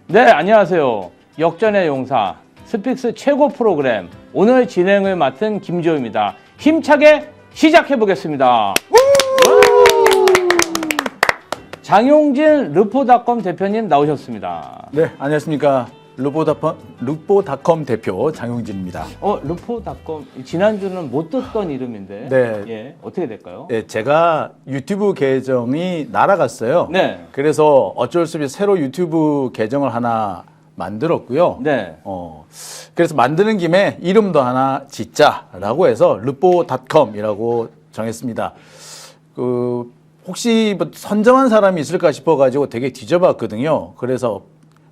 네, 안녕하세요. 역전의 용사 스픽스 최고 프로그램 오늘 진행을 맡은 김지호입니다. 힘차게 시작해 보겠습니다. 장용진 르포닷컴 대표님 나오셨습니다. 네, 안녕하십니까. 르포닷컴 대표 장용진입니다. 르포닷컴 지난주는 못 듣던 이름인데 네. 예, 어떻게 될까요? 네, 제가 유튜브 계정이 날아갔어요. 네. 그래서 어쩔 수 없이 새로 유튜브 계정을 하나 만들었고요. 네. 그래서 만드는 김에 이름도 하나 짓자라고 해서 르포닷컴이라고 정했습니다. 혹시 뭐 선정한 사람이 있을까 싶어가지고 되게 뒤져봤거든요. 그래서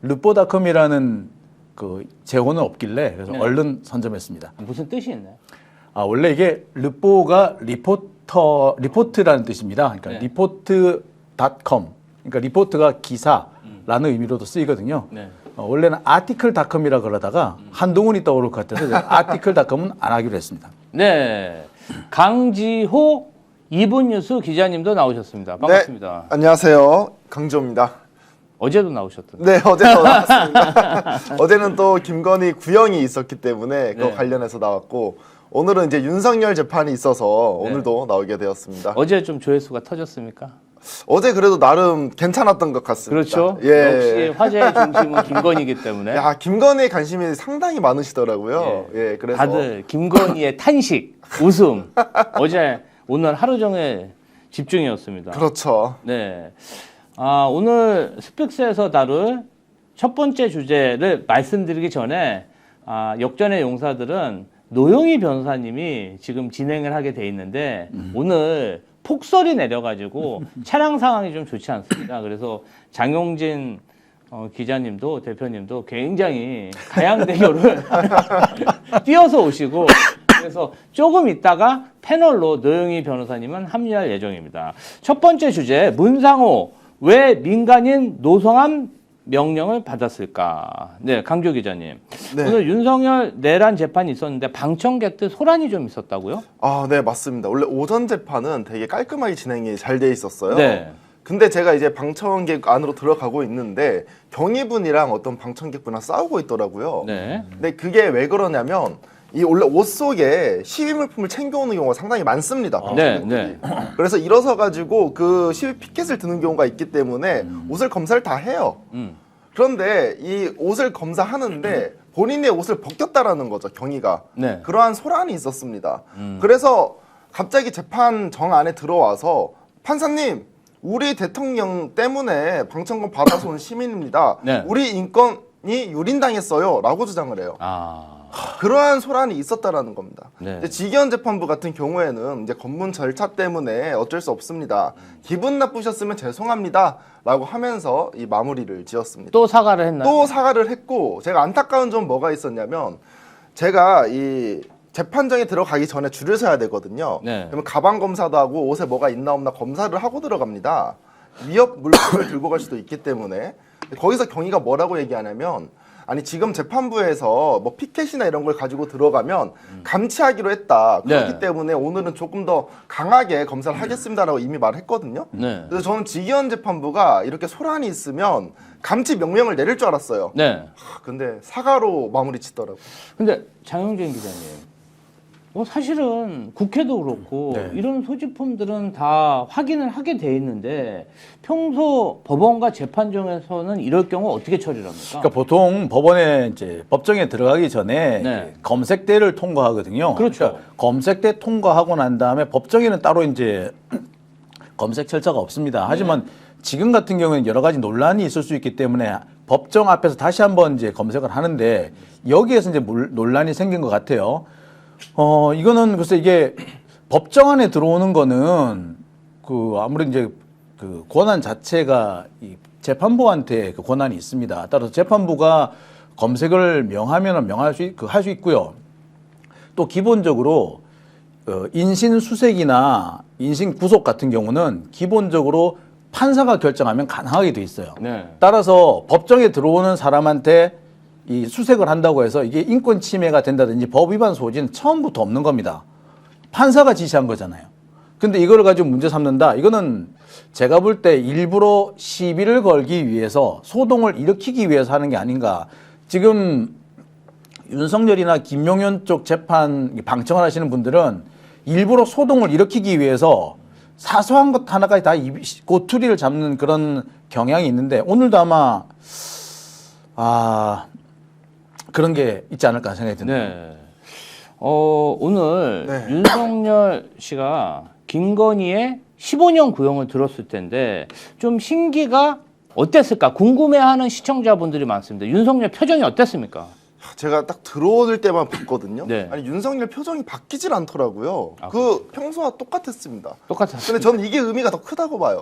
르포닷컴이라는 재호는 없길래 그래서 네. 얼른 선점했습니다. 무슨 뜻이 있나요? 원래 이게 르포가 리포트라는 뜻입니다. 그러니까 네. 리포트닷컴, 그러니까 리포트가 기사라는 의미로도 쓰이거든요. 네. 원래는 아티클닷컴이라 그러다가 한동훈이 떠오를 것 같아서 아티클닷컴은 안 하기로 했습니다. 네. 강지호 이분뉴스 기자님도 나오셨습니다. 반갑습니다. 네, 안녕하세요. 강지호입니다. 어제도 나오셨던데. 네, 어제도 나왔습니다. 어제는 또 김건희 구형이 있었기 때문에 그거 네. 관련해서 나왔고 오늘은 이제 윤석열 재판이 있어서 오늘도 나오게 되었습니다. 어제 좀 조회수가 터졌습니까? 어제 그래도 나름 괜찮았던 것 같습니다. 그렇죠. 예. 역시 화제의 중심은 김건희이기 때문에 야, 김건희에 관심이 상당히 많으시더라고요. 예, 그래서 다들 김건희의 탄식, 웃음 어제 오늘 하루 종일 집중이었습니다. 그렇죠. 네. 오늘 스픽스에서 다룰 첫 번째 주제를 말씀드리기 전에 역전의 용사들은 노영희 변호사님이 지금 진행을 하게 돼 있는데 오늘 폭설이 내려가지고 차량 상황이 좀 좋지 않습니다. 그래서 장용진 기자님도 대표님도 굉장히 가양대교를 뛰어서 오시고 그래서 조금 있다가 패널로 노영희 변호사님은 합류할 예정입니다. 첫 번째 주제 문상호 왜 민간인 노성함 명령을 받았을까? 네, 강조 기자님. 네. 오늘 윤석열 내란 재판이 있었는데 방청객들 소란이 좀 있었다고요? 네, 맞습니다. 원래 오전 재판은 되게 깔끔하게 진행이 잘 돼 있었어요. 네. 근데 제가 이제 방청객 안으로 들어가고 있는데 경위분이랑 어떤 방청객분이랑 싸우고 있더라고요. 네. 근데 그게 왜 그러냐면 이 원래 옷 속에 시위 물품을 챙겨오는 경우가 상당히 많습니다. 방청객들이. 그래서 일어서 가지고 그 시위 피켓을 드는 경우가 있기 때문에 옷을 검사를 다 해요. 그런데 이 옷을 검사하는데 본인의 옷을 벗겼다라는 거죠, 경위가. 네. 그러한 소란이 있었습니다. 그래서 갑자기 재판정 안에 들어와서 판사님, 우리 대통령 때문에 방청권 받아서 온 시민입니다. 네. 우리 인권이 유린당했어요. 라고 주장을 해요. 그러한 소란이 있었다라는 겁니다. 네. 이제 지기현 재판부 같은 경우에는 이제 검문 절차 때문에 어쩔 수 없습니다. 기분 나쁘셨으면 죄송합니다라고 하면서 이 마무리를 지었습니다. 또 사과를 했나요? 또 사과를 했고 제가 안타까운 점 뭐가 있었냐면 제가 이 재판정에 들어가기 전에 줄을 서야 되거든요. 네. 그러면 가방 검사도 하고 옷에 뭐가 있나 없나 검사를 하고 들어갑니다. 위협 물품을 들고 갈 수도 있기 때문에 거기서 경위가 뭐라고 얘기하냐면 아니 지금 재판부에서 뭐 피켓이나 이런 걸 가지고 들어가면 감치하기로 했다. 그렇기 네. 때문에 오늘은 조금 더 강하게 검사를 하겠습니다라고 이미 말을 했거든요. 네. 그래서 저는 지기현 재판부가 이렇게 소란이 있으면 감치 명령을 내릴 줄 알았어요. 네. 근데 사과로 마무리 짓더라고요. 근데 장용진 기자님, 사실은 국회도 그렇고 네. 이런 소지품들은 다 확인을 하게 돼 있는데 평소 법원과 재판정에서는 이럴 경우 어떻게 처리를 합니까? 그러니까 보통 법원에 이제 법정에 들어가기 전에 네. 검색대를 통과하거든요. 그렇죠. 그러니까 검색대 통과하고 난 다음에 법정에는 따로 이제 검색 절차가 없습니다. 하지만 지금 같은 경우에는 여러 가지 논란이 있을 수 있기 때문에 법정 앞에서 다시 한번 이제 검색을 하는데 여기에서 이제 논란이 생긴 것 같아요. 이거는 글쎄 이게 법정 안에 들어오는 거는 아무래도 이제 그 권한 자체가 이 재판부한테 그 권한이 있습니다. 따라서 재판부가 검색을 명하면 할 수 있고요. 또 기본적으로 인신 수색이나 인신 구속 같은 경우는 기본적으로 판사가 결정하면 가능하게 돼 있어요. 네. 따라서 법정에 들어오는 사람한테 이 수색을 한다고 해서 이게 인권 침해가 된다든지 법 위반 소지는 처음부터 없는 겁니다. 판사가 지시한 거잖아요. 근데 이거를 가지고 문제 삼는다. 이거는 제가 볼 때 일부러 시비를 걸기 위해서 소동을 일으키기 위해서 하는 게 아닌가. 지금 윤석열이나 김용현 쪽 재판 방청을 하시는 분들은 일부러 소동을 일으키기 위해서 사소한 것 하나까지 다 꼬투리를 잡는 그런 경향이 있는데 오늘도 아마 그런 게 있지 않을까 생각이 듭니다. 네. 오늘 네. 윤석열 씨가 김건희의 15년 구형을 들었을 텐데 좀 심기가 어땠을까 궁금해하는 시청자분들이 많습니다. 윤석열 표정이 어땠습니까? 제가 딱 들어올 때만 봤거든요. 네. 아니 윤석열 표정이 바뀌질 않더라고요. 그 평소와 똑같았습니다. 똑같았어요. 근데 저는 이게 의미가 더 크다고 봐요.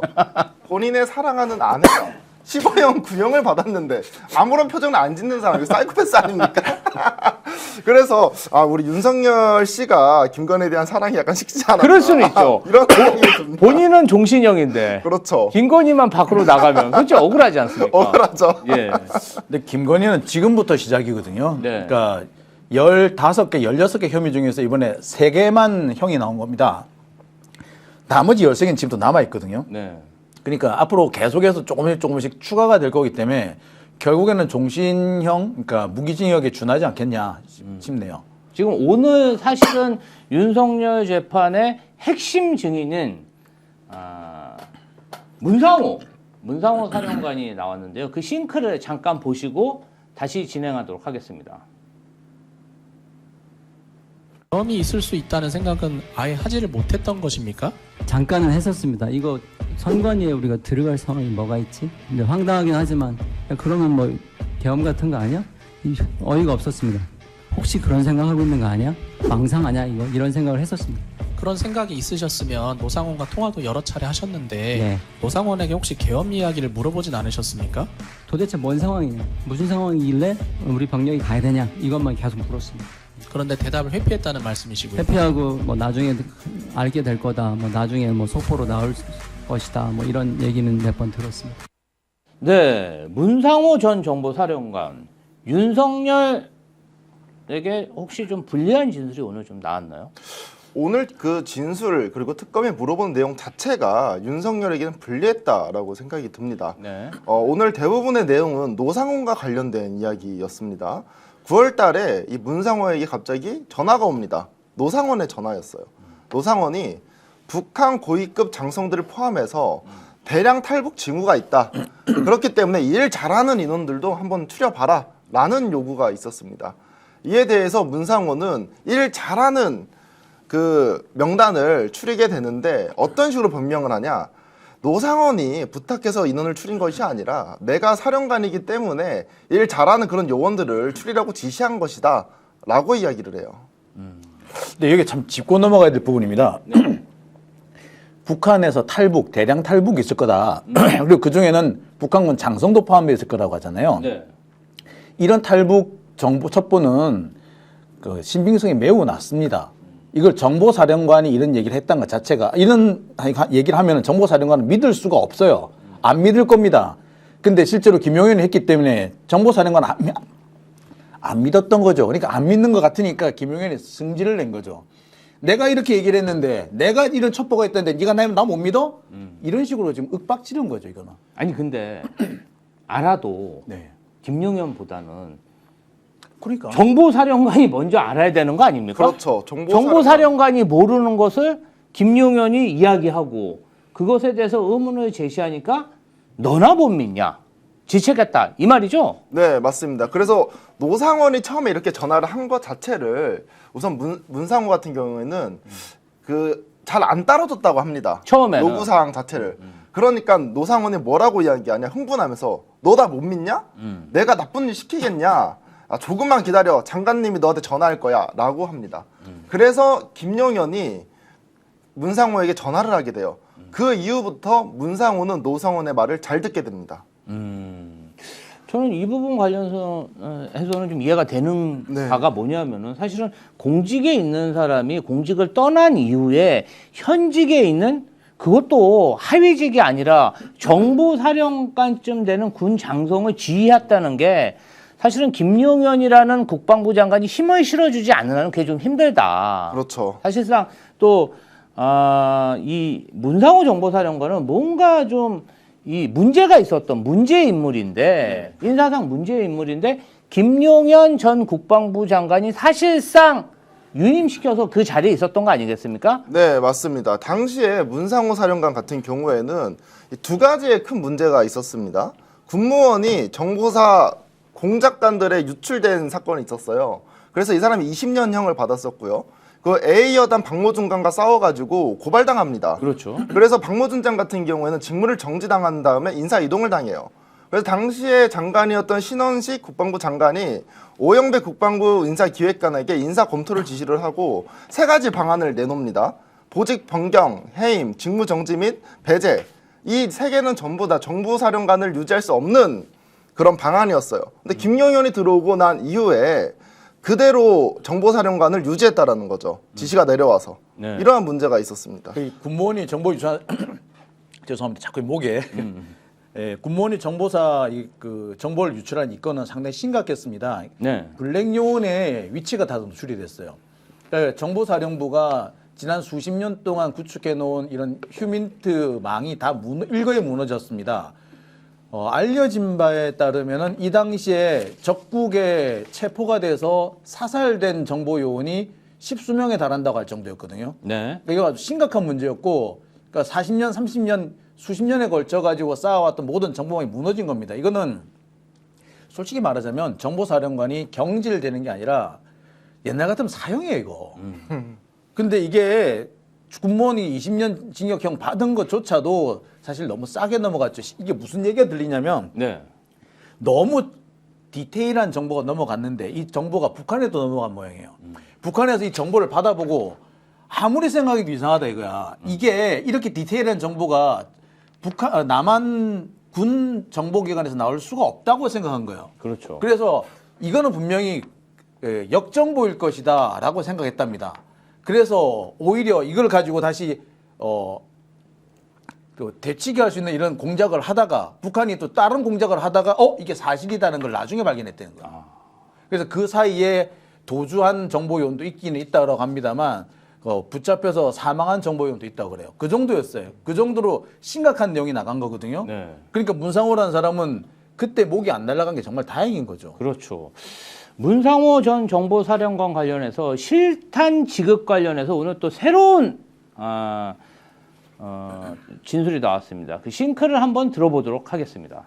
본인의 사랑하는 아내가 15년 구형을 받았는데 아무런 표정을 안 짓는 사람, 이거 사이코패스 아닙니까? 그래서 우리 윤석열 씨가 김건희에 대한 사랑이 약간 식지 않았나. 그럴 수는 있죠. 이런 생각이 듭니다. 본인은 종신형인데 그렇죠. 김건희만 밖으로 나가면 그렇죠 억울하지 않습니까? 억울하죠. 예. 근데 김건희는 지금부터 시작이거든요. 네. 그러니까 15개, 16개 혐의 중에서 이번에 3개만 형이 나온 겁니다. 나머지 13개는 지금도 남아있거든요. 네. 그러니까 앞으로 계속해서 조금씩 추가가 될 거기 때문에 결국에는 종신형, 그러니까 무기징역에 준하지 않겠냐 싶네요. 지금 오늘 사실은 윤석열 재판의 핵심 증인은 문상호 사령관이 나왔는데요. 그 싱크를 잠깐 보시고 다시 진행하도록 하겠습니다. 점이 있을 수 있다는 생각은 아예 하지를 못했던 것입니까? 잠깐은 했었습니다. 이거 선관위에 우리가 들어갈 상황이 뭐가 있지? 근데 황당하긴 하지만 야, 그러면 뭐 계엄 같은 거 아니야? 어이가 없었습니다. 혹시 그런 생각하고 있는 거 아니야? 망상 아니야 이거? 이런 생각을 했었습니다. 그런 생각이 있으셨으면 노상원과 통화도 여러 차례 하셨는데 네. 노상원에게 혹시 계엄 이야기를 물어보진 않으셨습니까? 도대체 뭔 상황이냐? 무슨 상황이길래 우리 병력이 가야 되냐? 이것만 계속 물었습니다. 그런데 대답을 회피했다는 말씀이시고요. 회피하고 뭐 나중에 알게 될 거다. 뭐 나중에 뭐 속보로 나올 것이다. 뭐 이런 얘기는 몇 번 들었습니다. 네, 문상호 전 정보사령관 윤석열에게 혹시 좀 불리한 진술이 오늘 좀 나왔나요? 오늘 그 진술 그리고 특검에 물어본 내용 자체가 윤석열에게는 불리했다라고 생각이 듭니다. 네. 오늘 대부분의 내용은 노상원과 관련된 이야기였습니다. 9월 달에 이 문상호에게 갑자기 전화가 옵니다. 노상원의 전화였어요. 노상원이 북한 고위급 장성들을 포함해서 대량 탈북 징후가 있다. 그렇기 때문에 일 잘하는 인원들도 한번 추려봐라 라는 요구가 있었습니다. 이에 대해서 문상호는 일 잘하는 그 명단을 추리게 되는데 어떤 식으로 변명을 하냐. 노상원이 부탁해서 인원을 추린 것이 아니라 내가 사령관이기 때문에 일 잘하는 그런 요원들을 추리라고 지시한 것이다 라고 이야기를 해요. 근데 여기 참 짚고 넘어가야 될 부분입니다. 북한에서 대량 탈북이 있을 거다. 그리고 그중에는 북한군 장성도 포함되어 있을 거라고 하잖아요. 네. 이런 탈북 정보 첩보는 그 신빙성이 매우 낮습니다. 이걸 정보사령관이 이런 얘기를 했다는 것 자체가 이런 얘기를 하면 정보사령관은 믿을 수가 없어요. 안 믿을 겁니다. 근데 실제로 김용현이 했기 때문에 정보사령관은 안 믿었던 거죠. 그러니까 안 믿는 것 같으니까 김용현이 승질을 낸 거죠. 내가 이렇게 얘기를 했는데 내가 이런 첩보가 있다는데 네가 나 못 믿어? 이런 식으로 지금 윽박지른 거죠, 이거는. 아니 근데 알아도 네. 김용현보다는 그러니까 정보사령관이 먼저 알아야 되는 거 아닙니까? 그렇죠. 정보사령관이 모르는 것을 김용현이 이야기하고 그것에 대해서 의문을 제시하니까 너나 못 믿냐? 지체겠다 이 말이죠? 네, 맞습니다. 그래서 노상원이 처음에 이렇게 전화를 한 것 자체를 우선 문상호 같은 경우에는 그 잘 안 따라줬다고 합니다. 처음에는. 요구사항 자체를. 그러니까 노상원이 뭐라고 이야기하냐 흥분하면서 너 나 못 믿냐? 내가 나쁜 일 시키겠냐? 조금만 기다려. 장관님이 너한테 전화할 거야 라고 합니다. 그래서 김용현이 문상호에게 전화를 하게 돼요. 그 이후부터 문상호는 노상원의 말을 잘 듣게 됩니다. 저는 이 부분 관련해서는 좀 이해가 되는 네. 바가 뭐냐면은 사실은 공직에 있는 사람이 공직을 떠난 이후에 현직에 있는 그것도 하위직이 아니라 정보사령관쯤 되는 군 장성을 지휘했다는 게 사실은 김용현이라는 국방부 장관이 힘을 실어주지 않으면 그게 좀 힘들다. 그렇죠. 사실상 또 이 문상호 정보사령관은 뭔가 좀 이 문제가 있었던 문제 인물인데 인사상 문제 인물인데 김용현 전 국방부 장관이 사실상 유임시켜서 그 자리에 있었던 거 아니겠습니까? 네, 맞습니다. 당시에 문상호 사령관 같은 경우에는 두 가지의 큰 문제가 있었습니다. 군무원이 정보사 공작관들에 유출된 사건이 있었어요. 그래서 이 사람이 20년형을 받았었고요. 그 A 여단 박모준 장과 싸워가지고 고발당합니다. 그렇죠. 그래서 박모준 장 같은 경우에는 직무를 정지당한 다음에 인사 이동을 당해요. 그래서 당시에 장관이었던 신원식 국방부 장관이 오영배 국방부 인사기획관에게 인사 검토를 지시를 하고 세 가지 방안을 내놓습니다. 보직 변경, 해임, 직무 정지 및 배제. 이 세 개는 전부 다 정보사령관을 유지할 수 없는 그런 방안이었어요. 근데 김용현이 들어오고 난 이후에 그대로 정보사령관을 유지했다라는 거죠. 지시가 내려와서. 네. 이러한 문제가 있었습니다. 그 군무원이 정보 유출 죄송합니다. 자꾸 목에 예, 군무원이 정보사 그 정보를 유출한 이 건은 상당히 심각했습니다. 네. 블랙요원의 위치가 다 노출이 됐어요. 그러니까 정보사령부가 지난 수십 년 동안 구축해 놓은 이런 휴민트 망이 다 일거에 무너졌습니다. 알려진 바에 따르면은 이 당시에 적국에 체포가 돼서 사살된 정보 요원이 10수명에 달한다고 할 정도였거든요. 네. 그러니까 이거 아주 심각한 문제였고, 그러니까 40년, 30년, 수십 년에 걸쳐 가지고 쌓아왔던 모든 정보망이 무너진 겁니다. 이거는 솔직히 말하자면 정보사령관이 경질되는 게 아니라 옛날 같으면 사형이에요, 이거. 근데 이게 군무원이 20년 징역형 받은 것조차도 사실 너무 싸게 넘어갔죠. 이게 무슨 얘기가 들리냐면 네. 너무 디테일한 정보가 넘어갔는데 이 정보가 북한에도 넘어간 모양이에요. 북한에서 이 정보를 받아보고 아무리 생각해도 이상하다 이거야. 이게 이렇게 디테일한 정보가 남한 군 정보기관에서 나올 수가 없다고 생각한 거예요. 그렇죠. 그래서 이거는 분명히 역정보일 것이다라고 생각했답니다. 그래서 오히려 이걸 가지고 다시 대치기 할 수 있는 이런 공작을 하다가 북한이 또 다른 공작을 하다가 이게 사실이라는 걸 나중에 발견했다는 거예요. 그래서 그 사이에 도주한 정보요원도 있기는 있다고 합니다만 붙잡혀서 사망한 정보요원도 있다고 그래요. 그 정도였어요. 그 정도로 심각한 내용이 나간 거거든요. 네. 그러니까 문상호라는 사람은 그때 목이 안 날아간 게 정말 다행인 거죠. 그렇죠. 문상호 전 정보사령관 관련해서 실탄 지급 관련해서 오늘 또 새로운 진술이 나왔습니다. 그 싱크를 한번 들어보도록 하겠습니다.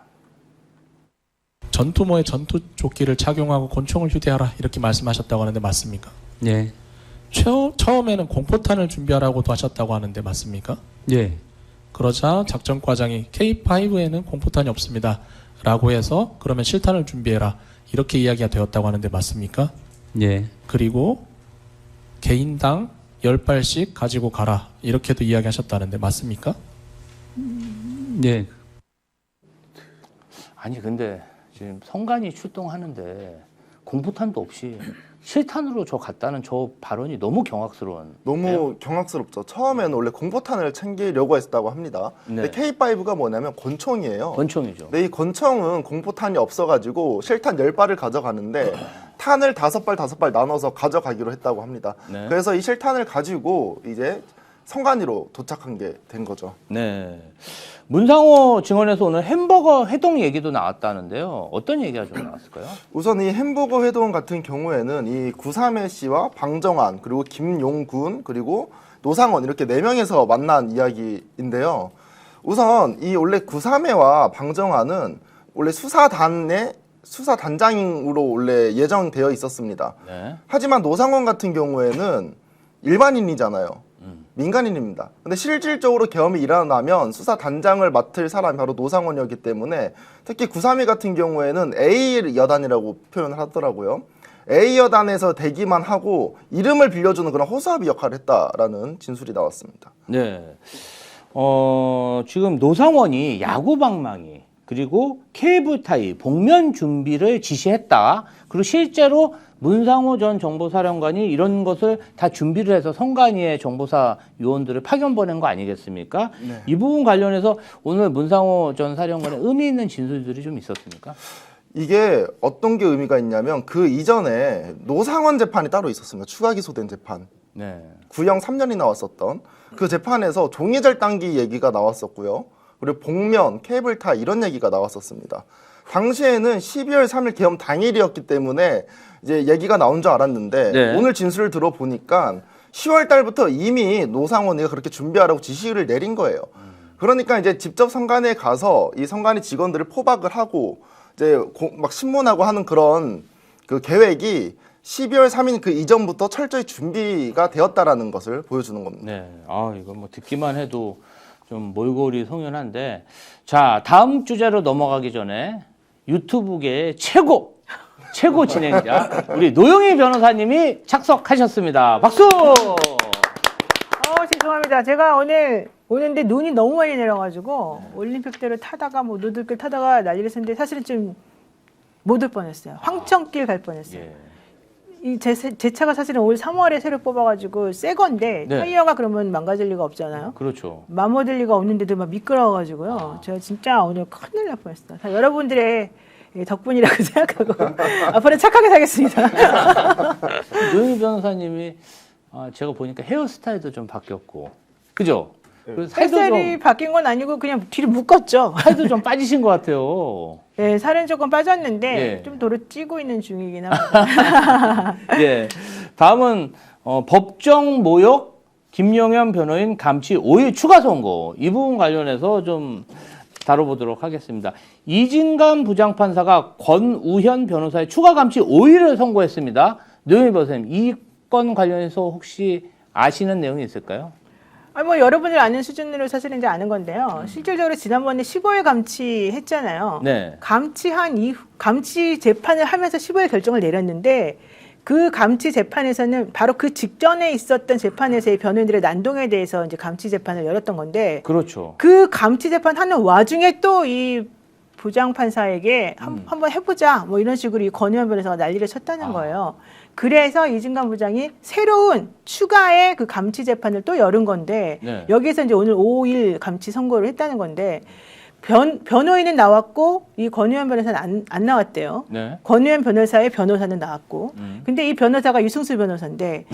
전투모에 전투조끼를 착용하고 권총을 휴대하라 이렇게 말씀하셨다고 하는데 맞습니까? 예. 처음에는 공포탄을 준비하라고도 하셨다고 하는데 맞습니까? 예. 그러자 작전과장이 K5에는 공포탄이 없습니다 라고 해서 그러면 실탄을 준비해라 이렇게 이야기가 되었다고 하는데 맞습니까? 예. 그리고 개인당 10발씩 가지고 가라 이렇게도 이야기하셨다는데 맞습니까? 예. 아니 근데 지금 성관이 출동하는데 공포탄도 없이 실탄으로 저 갔다는 저 발언이 너무 경악스러운. 너무 경악스럽죠. 처음에는 원래 공포탄을 챙기려고 했다고 합니다. 근데 K5가 뭐냐면 권총이에요. 권총이죠. 근데 이 권총은 공포탄이 없어가지고 실탄 10발을 가져가는데 탄을 5발 나눠서 가져가기로 했다고 합니다. 네. 그래서 이 실탄을 가지고 이제 성관이로 도착한 게 된 거죠. 네. 문상호 증언에서 오늘 햄버거 회동 얘기도 나왔다는데요. 어떤 얘기가 좀 나왔을까요? 우선 이 햄버거 회동 같은 경우에는 이 구삼해 씨와 방정환 그리고 김용군 그리고 노상원 이렇게 4명에서 만난 이야기인데요. 우선 이 원래 구삼해와 방정환은 원래 수사단장으로 원래 예정되어 있었습니다. 네. 하지만 노상원 같은 경우에는 일반인이잖아요. 민간인입니다. 근데 실질적으로 계엄이 일어나면 수사단장을 맡을 사람이 바로 노상원이었기 때문에 특히 구삼해 같은 경우에는 A 여단이라고 표현을 하더라고요. A 여단에서 대기만 하고 이름을 빌려주는 그런 호수아비 역할을 했다라는 진술이 나왔습니다. 네. 지금 노상원이 야구 방망이 그리고 케이블 타이 복면 준비를 지시했다. 그리고 실제로 문상호 전 정보사령관이 이런 것을 다 준비를 해서 성관위의 정보사 요원들을 파견 보낸 거 아니겠습니까? 네. 이 부분 관련해서 오늘 문상호 전 사령관의 의미 있는 진술들이 좀 있었습니까? 이게 어떤 게 의미가 있냐면 그 이전에 노상원 재판이 따로 있었습니다. 추가 기소된 재판. 네. 구형 3년이 나왔었던 그 재판에서 종이절 당기 얘기가 나왔었고요. 그리고 복면, 케이블카 이런 얘기가 나왔었습니다. 당시에는 12월 3일 계엄 당일이었기 때문에 이제 얘기가 나온 줄 알았는데 네. 오늘 진술을 들어보니까 10월 달부터 이미 노상원이가 그렇게 준비하라고 지시를 내린 거예요. 그러니까 이제 직접 성관에 가서 이 성관이 직원들을 포박을 하고 이제 막 신문하고 하는 그런 그 계획이 12월 3일 그 이전부터 철저히 준비가 되었다라는 것을 보여주는 겁니다. 네. 아, 이거 뭐 듣기만 해도 좀 몰골이 송연한데. 자, 다음 주제로 넘어가기 전에 유튜브계의 최고 진행자 우리 노영희 변호사님이 착석하셨습니다. 박수! 죄송합니다. 제가 오늘 오는데 눈이 너무 많이 내려가지고 올림픽대로 타다가 뭐 노들길 타다가 난리를 쳤는데 사실은 좀 못 올 뻔했어요. 황천길 갈 뻔했어요. 예. 이 제 차가 사실은 올 3월에 새로 뽑아가지고 새 건데 네. 타이어가 그러면 망가질 리가 없잖아요. 그렇죠. 마모될 리가 없는데도 막 미끄러워가지고요. 제가 진짜 오늘 큰일 날 뻔했어요. 다 여러분들의 덕분이라고 생각하고 앞으로 착하게 살겠습니다. 노영희 변호사님이 제가 보니까 헤어스타일도 좀 바뀌었고, 그죠? 그리고 살도 살이 바뀐 건 아니고 그냥 뒤로 묶었죠. 살도 좀 빠지신 것 같아요. 네, 살은 조금 빠졌는데 예. 좀 도로 찌고 있는 중이긴 합니다. 예. 다음은 법정 모욕 김용현 변호인 감치 5일 추가 선고 이 부분 관련해서 좀 다뤄보도록 하겠습니다. 이진감 부장판사가 권우현 변호사의 추가 감치 5일을 선고했습니다. 노영희 변호사님, 이 건 관련해서 혹시 아시는 내용이 있을까요? 뭐 여러분들 아는 수준으로 사실은 이제 아는 건데요. 실질적으로 지난번에 15일 감치했잖아요. 네. 감치한 이후 감치 재판을 하면서 15일 결정을 내렸는데 그 감치 재판에서는 바로 그 직전에 있었던 재판에서의 변호인들의 난동에 대해서 이제 감치 재판을 열었던 건데 그렇죠. 그 감치 재판 하는 와중에 또 이 부장 판사에게 한번 해보자 뭐 이런 식으로 이 권유현 변호사가 난리를 쳤다는 거예요. 그래서 이진감 부장이 새로운 추가의 그 감치 재판을 또 열은 건데 네. 여기에서 이제 오늘 5일 감치 선고를 했다는 건데 변호인은 나왔고 이 권유현 변호사는 안 나왔대요. 네. 권유현 변호사의 변호사는 나왔고 근데 이 변호사가 유승수 변호사인데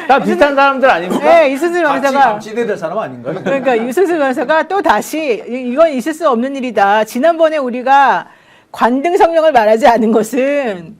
다 비슷한 사람들 아닙니까? 네, 유승수 변호사가 감치돼야 될 사람 아닌가요? 그러니까 유승수 변호사가 또 다시 이건 있을 수 없는 일이다. 지난번에 우리가 관등 성명을 말하지 않은 것은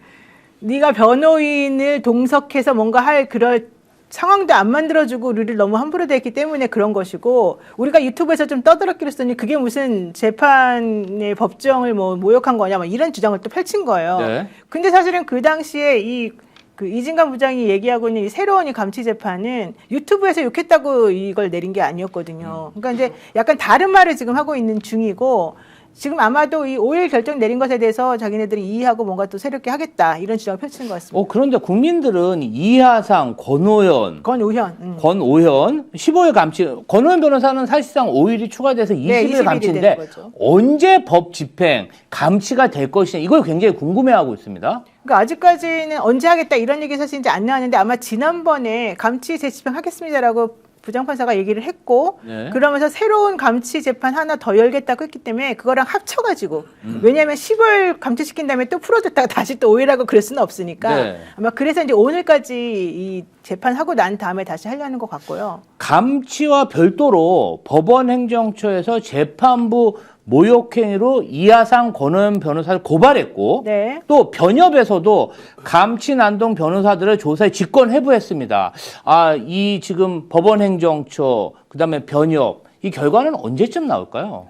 네가 변호인을 동석해서 뭔가 할 그럴 상황도 안 만들어주고 룰을 너무 함부로 냈기 때문에 그런 것이고 우리가 유튜브에서 좀 떠들었기로 했더니 그게 무슨 재판의 법정을 뭐 모욕한 거냐 막 이런 주장을 또 펼친 거예요. 네. 근데 사실은 그 당시에 그 이진감 부장이 얘기하고 있는 이 새로운 이 감치 재판은 유튜브에서 욕했다고 이걸 내린 게 아니었거든요. 그러니까 이제 약간 다른 말을 지금 하고 있는 중이고 지금 아마도 이 5일 결정 내린 것에 대해서 자기네들이 이해하고 뭔가 또 새롭게 하겠다 이런 주장을 펼치는 것 같습니다. 그런데 국민들은 이하상, 권오현, 권우현. 15일 감치, 권오현 변호사는 사실상 5일이 추가돼서 20일 네, 20일이 되는 감치인데 거죠. 언제 법 집행, 감치가 될 것이냐 이걸 굉장히 궁금해하고 있습니다. 그러니까 아직까지는 언제 하겠다 이런 얘기 사실 이제 안 나왔는데 아마 지난번에 감치 재집행하겠습니다라고 부장판사가 얘기를 했고 네. 그러면서 새로운 감치 재판 하나 더 열겠다고 했기 때문에 그거랑 합쳐가지고 왜냐하면 10월 감치시킨 다음에 또 풀어줬다가 다시 또 5일하고 그럴 수는 없으니까 네. 아마 그래서 이제 오늘까지 이 재판하고 난 다음에 다시 하려는 것 같고요. 감치와 별도로 법원 행정처에서 재판부 모욕행위로 이하상 권오현 변호사를 고발했고 네. 또 변협에서도 감치 난동 변호사들을 조사에 직권해부했습니다. 이 지금 법원 행정처 그다음에 변협 이 결과는 언제쯤 나올까요?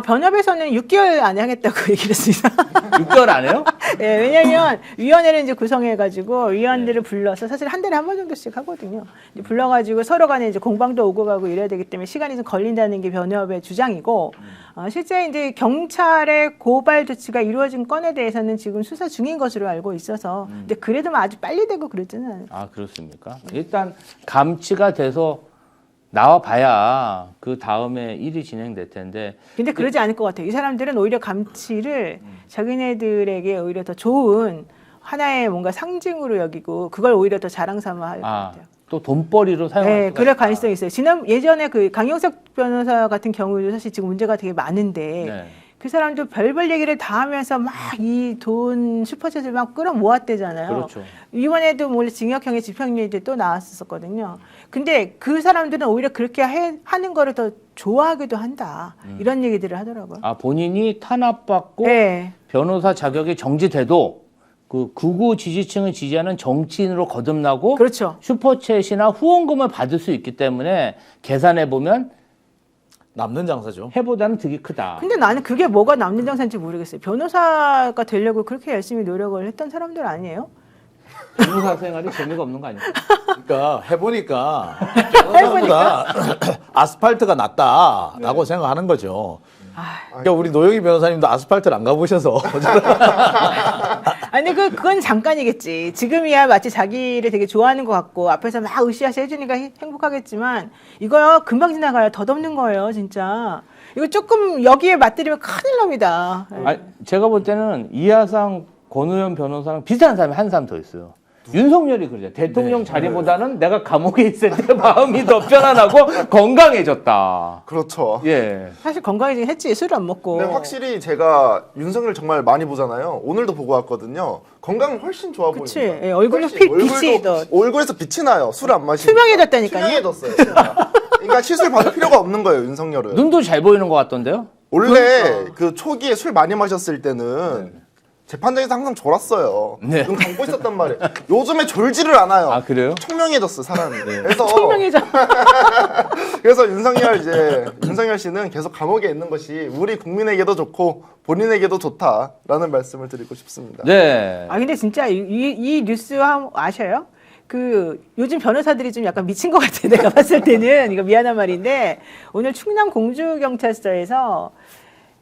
변협에서는 6개월 안에 하겠다고 얘기를 했습니다. 6개월 안에요? 네, 왜냐면 위원회를 이제 구성해가지고 위원들을 불러서 사실 한 달에 한 번 정도씩 하거든요. 이제 불러가지고 서로 간에 이제 공방도 오고 가고 이래야 되기 때문에 시간이 좀 걸린다는 게 변협의 주장이고 실제 이제 경찰의 고발 조치가 이루어진 건에 대해서는 지금 수사 중인 것으로 알고 있어서 근데 그래도 뭐 아주 빨리 되고 그러지는 않아요. 그렇습니까? 일단 감치가 돼서 나와 봐야 그 다음에 일이 진행될 텐데. 근데 그러지 않을 것 같아요. 이 사람들은 오히려 감치를 자기네들에게 오히려 더 좋은 하나의 뭔가 상징으로 여기고 그걸 오히려 더 자랑 삼아 할 것 같아요. 또 돈벌이로 사용할 네, 수가 그럴 있다. 가능성이 있어요. 예전에 그 강영석 변호사 같은 경우도 사실 지금 문제가 되게 많은데 네. 그 사람도 별별 얘기를 다 하면서 막 이 돈 슈퍼챗을 막 끌어 모았대잖아요. 그렇죠. 이번에도 뭐 징역형의 집행유예도 또 나왔었거든요. 근데 그 사람들은 오히려 그렇게 하는 거를 더 좋아하기도 한다. 이런 얘기들을 하더라고요. 아, 본인이 탄압받고 네. 변호사 자격이 정지돼도 그 극우 지지층을 지지하는 정치인으로 거듭나고 그렇죠. 슈퍼챗이나 후원금을 받을 수 있기 때문에 계산해 보면 남는 장사죠. 해보다는 득이 크다. 근데 나는 그게 뭐가 남는 장사인지 모르겠어요. 변호사가 되려고 그렇게 열심히 노력을 했던 사람들 아니에요? 변호사 생활이 재미가 없는 거 아닙니까? 그러니까 해보니까 변호사보다 아스팔트가 낫다라고 생각하는 거죠. 그러니까 우리 노영희 변호사님도 아스팔트를 안 가보셔서 아니 그건 잠깐이겠지. 지금이야 마치 자기를 되게 좋아하는 것 같고 앞에서 막 으쌰으쌰 해주니까 행복하겠지만 이거요 금방 지나가요. 덧없는 거예요 진짜. 이거 조금 여기에 맞들이면 큰일 납니다. 네. 아, 제가 볼 때는 이하상 권우현 변호사랑 비슷한 사람이 한 사람 더 있어요. 윤석열이 그러죠. 대통령 자리보다는 내가 감옥에 있을 때 마음이 더 편안하고 건강해졌다. 그렇죠. 예. 사실 건강해지긴 했지. 술을 안 먹고. 근데 확실히 제가 윤석열 정말 많이 보잖아요. 오늘도 보고 왔거든요. 건강은 훨씬 좋아 그치. 보입니다. 예, 얼굴도 훨씬. 빛이 더 얼굴에서 빛이 나요. 술 안 마시고. 투명해졌다니까요. 투명해졌어요. 진짜. 그러니까 시술 받을 필요가 없는 거예요. 윤석열은. 눈도 잘 보이는 것 같던데요? 원래 그 초기에 술 많이 마셨을 때는 재판장에서 항상 졸았어요. 네. 눈 감고 있었단 말이에요. 요즘에 졸지를 않아요. 아, 그래요? 청명해졌어 사람이. 그래서 투명해져. 그래서 윤석열 씨는 계속 감옥에 있는 것이 우리 국민에게도 좋고 본인에게도 좋다라는 말씀을 드리고 싶습니다. 네. 아 근데 진짜 이 뉴스 아셔요? 그 요즘 변호사들이 좀 약간 미친 것 같아. 내가 봤을 때는 이거 미안한 말인데 오늘 충남 공주경찰서에서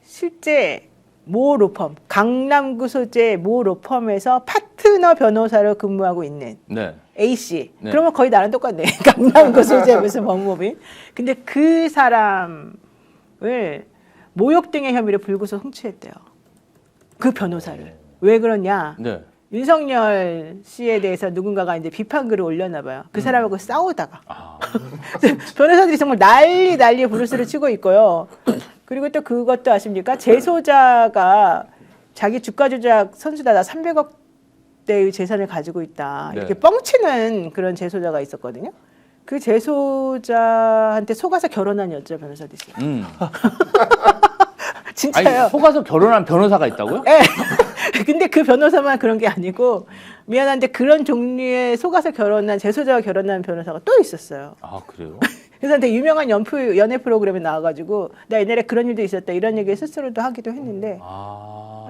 실제 모 로펌 강남구 소재 모 로펌에서 파트너 변호사로 근무하고 있는 네. A 씨. 네. 그러면 거의 나랑 똑같네. 강남구 소재 무슨 법무법인. 근데 그 사람을 모욕 등의 혐의로 불구속 송치했대요. 그 변호사를. 왜 그러냐? 네. 윤석열 씨에 대해서 누군가가 이제 비판 글을 올렸나 봐요. 그 사람하고 싸우다가. 변호사들이 정말 난리 부르스를 치고 있고요. 그리고 또 그것도 아십니까? 재소자가 자기 주가 조작 선수다 나 300억 대의 재산을 가지고 있다. 네. 이렇게 뻥치는 그런 재소자가 있었거든요. 그 재소자한테 속아서 결혼한 여자 변호사도 있어요. 진짜요. 아니, 속아서 결혼한 변호사가 있다고요? 예. 근데 그 변호사만 그런 게 아니고 미안한데 그런 종류의 속아서 결혼한 재소자와 결혼한 변호사가 또 있었어요. 아, 그래요? 그래서 되게 유명한 연애 프로그램에 나와가지고 나 옛날에 그런 일도 있었다 이런 얘기 스스로도 하기도 했는데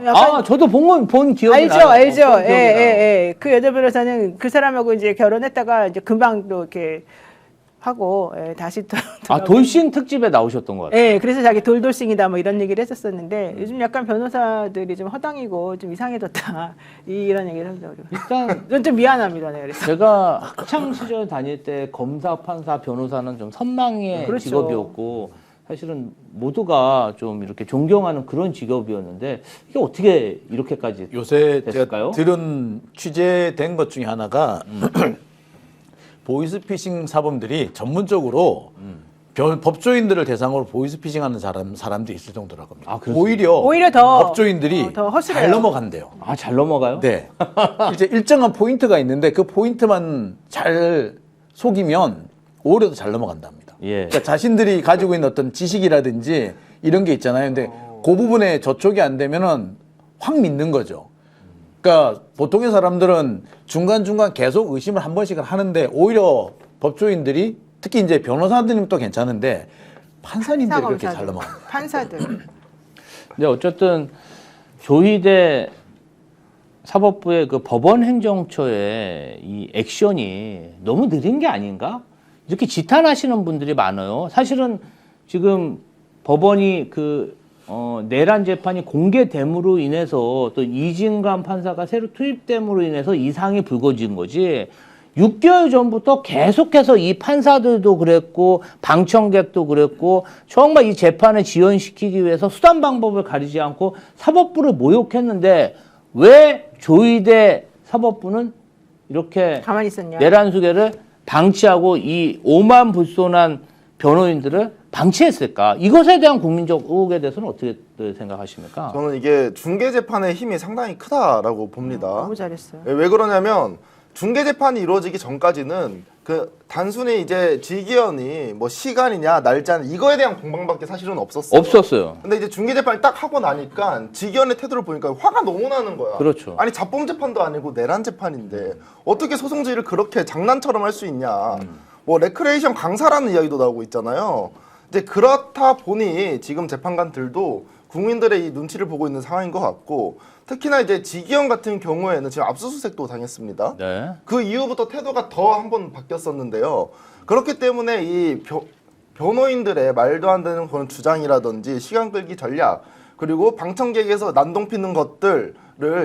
약간 저도 본 기억이 나요. 알죠. 본 기억이 나요. 예. 그 여자 변호사는 그 사람하고 이제 결혼했다가 이제 금방 또 이렇게 하고 다시 또 돌싱 특집에 나오셨던 것 같아요. 예, 그래서 자기 돌돌싱이다 뭐 이런 얘기를 했었었는데 요즘 약간 변호사들이 좀 허당이고 좀 이상해졌다 이런 얘기를 하더라고요. 일단 전 좀 미안합니다, 네, 그래서. 제가 학창 시절 다닐 때 검사, 판사, 변호사는 좀 선망의 그렇죠. 직업이었고 사실은 모두가 좀 이렇게 존경하는 그런 직업이었는데 이게 어떻게 이렇게까지 요새 됐을까요? 제가 들은 취재된 것 중에 하나가 보이스피싱 사범들이 전문적으로 법조인들을 대상으로 보이스피싱하는 사람도 있을 정도라고 합니다. 아, 그렇습니까? 오히려 더 법조인들이 더 허술해요. 잘 넘어간대요. 아, 잘 넘어가요? 네. 이제 일정한 포인트가 있는데 그 포인트만 잘 속이면 오히려 더 잘 넘어간답니다. 예. 그러니까 자신들이 가지고 있는 어떤 지식이라든지 이런 게 있잖아요. 근데 그 부분에 저촉이 안 되면은 확 믿는 거죠. 그러니까 보통의 사람들은 중간중간 계속 의심을 한 번씩은 하는데 오히려 법조인들이 특히 이제 변호사들은 또 괜찮은데 판사님들이 그렇게 잘 넘어갑니다. 판사들. 근데 어쨌든 조희대 사법부의 그 법원 행정처의 이 액션이 너무 느린 게 아닌가? 이렇게 지탄하시는 분들이 많아요. 사실은 지금 법원이 내란 재판이 공개됨으로 인해서 또 이진관 판사가 새로 투입됨으로 인해서 이상이 불거진 거지. 6개월 전부터 계속해서 이 판사들도 그랬고 방청객도 그랬고 정말 이 재판을 지연시키기 위해서 수단 방법을 가리지 않고 사법부를 모욕했는데 왜 조희대 사법부는 이렇게 가만히 있었냐? 내란 수계를 방치하고 이 오만불손한 변호인들을 방치했을까? 이것에 대한 국민적 의혹에 대해서는 어떻게 생각하십니까? 저는 이게 중계재판의 힘이 상당히 크다라고 봅니다. 너무 잘했어요. 왜 그러냐면 중계재판이 이루어지기 전까지는 그 단순히 이제 지기현이 뭐 시간이냐 날짜냐 이거에 대한 공방밖에 사실은 없었어요. 없었어요. 근데 이제 중계재판이 딱 하고 나니까 지기현의 태도를 보니까 화가 너무 나는 거야. 그렇죠. 아니 자범재판도 아니고 내란재판인데 어떻게 소송지휘를 그렇게 장난처럼 할 수 있냐. 뭐 레크레이션 강사라는 이야기도 나오고 있잖아요. 이제 그렇다 보니 지금 재판관들도 국민들의 이 눈치를 보고 있는 상황인 것 같고 특히나 이제 지기현 같은 경우에는 지금 압수수색도 당했습니다. 네. 그 이후부터 태도가 더 한 번 바뀌었었는데요. 그렇기 때문에 이 변호인들의 말도 안 되는 그런 주장이라든지 시간 끌기 전략 그리고 방청객에서 난동 피는 것들을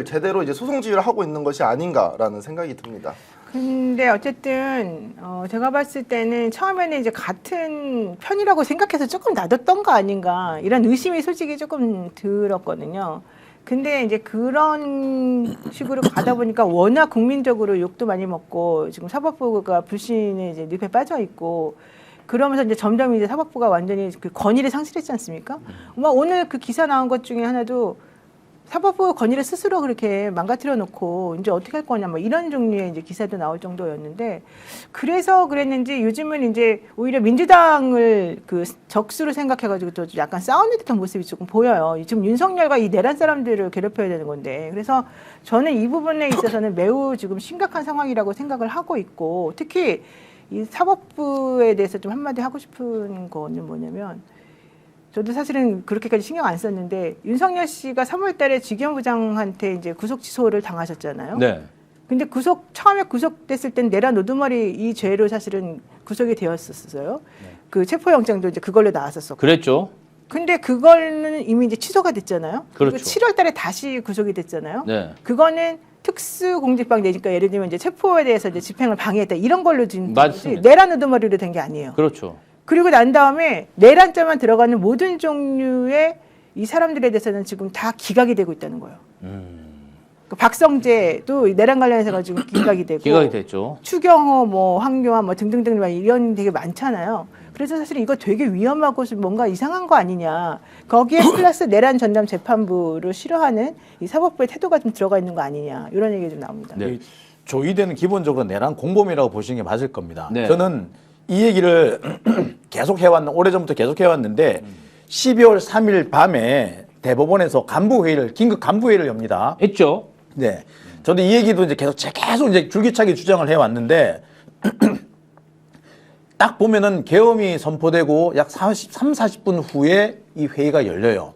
제대로 이제 소송 지휘를 하고 있는 것이 아닌가라는 생각이 듭니다. 근데 어쨌든 제가 봤을 때는 처음에는 이제 같은 편이라고 생각해서 조금 놔뒀던 거 아닌가 이런 의심이 솔직히 조금 들었거든요. 근데 이제 그런 식으로 가다 보니까 워낙 국민적으로 욕도 많이 먹고 지금 사법부가 불신의 이제 늪에 빠져 있고 그러면서 이제 점점 이제 사법부가 완전히 그 권위를 상실했지 않습니까? 오늘 그 기사 나온 것 중에 하나도 사법부 권위를 스스로 그렇게 망가뜨려 놓고 이제 어떻게 할 거냐 뭐 이런 종류의 이제 기사도 나올 정도였는데 그래서 그랬는지 요즘은 이제 오히려 민주당을 그 적수로 생각해가지고 또 약간 싸우는 듯한 모습이 조금 보여요. 지금 윤석열과 이 내란 사람들을 괴롭혀야 되는 건데 그래서 저는 이 부분에 있어서는 매우 지금 심각한 상황이라고 생각을 하고 있고 특히 이 사법부에 대해서 좀 한마디 하고 싶은 거는 뭐냐면 저도 사실은 그렇게까지 신경 안 썼는데 윤석열 씨가 3월 달에 지기현 부장한테 이제 구속 취소를 당하셨잖아요. 네. 근데 처음에 구속됐을 땐 내란 우두머리 이 죄로 사실은 구속이 되었었어요. 그 체포영장도 이제 그걸로 나왔었었고. 그랬죠. 근데 그거는 이미 이제 취소가 됐잖아요. 그리고 그렇죠. 7월 달에 다시 구속이 됐잖아요. 네. 그거는 특수공직방 내니까 예를 들면 이제 체포에 대해서 이제 집행을 방해했다 이런 걸로 지금 맞습니다. 내란 우두머리로 된 게 아니에요. 그렇죠. 그리고 난 다음에 내란자만 들어가는 모든 종류의 이 사람들에 대해서는 지금 다 기각이 되고 있다는 거예요. 그 박성재도 내란 관련해서 가지고 기각이 되고 기각이 됐죠. 추경호, 뭐 황교안, 뭐 등등등 막 이런 되게 많잖아요. 그래서 사실 이거 되게 위험하고 뭔가 이상한 거 아니냐. 거기에 플러스 내란 전담 재판부를 싫어하는 이 사법부의 태도가 좀 들어가 있는 거 아니냐. 이런 얘기가 좀 나옵니다. 네. 조의대는 기본적으로 내란 공범이라고 보시는 게 맞을 겁니다. 네. 저는 이 얘기를 계속 오래전부터 계속 해왔는데 12월 3일 밤에 대법원에서 긴급 간부회의를 엽니다. 했죠. 네. 저도 이 얘기도 이제 계속 이제 줄기차게 주장을 해왔는데 딱 보면은 계엄이 선포되고 약 40분 후에 이 회의가 열려요.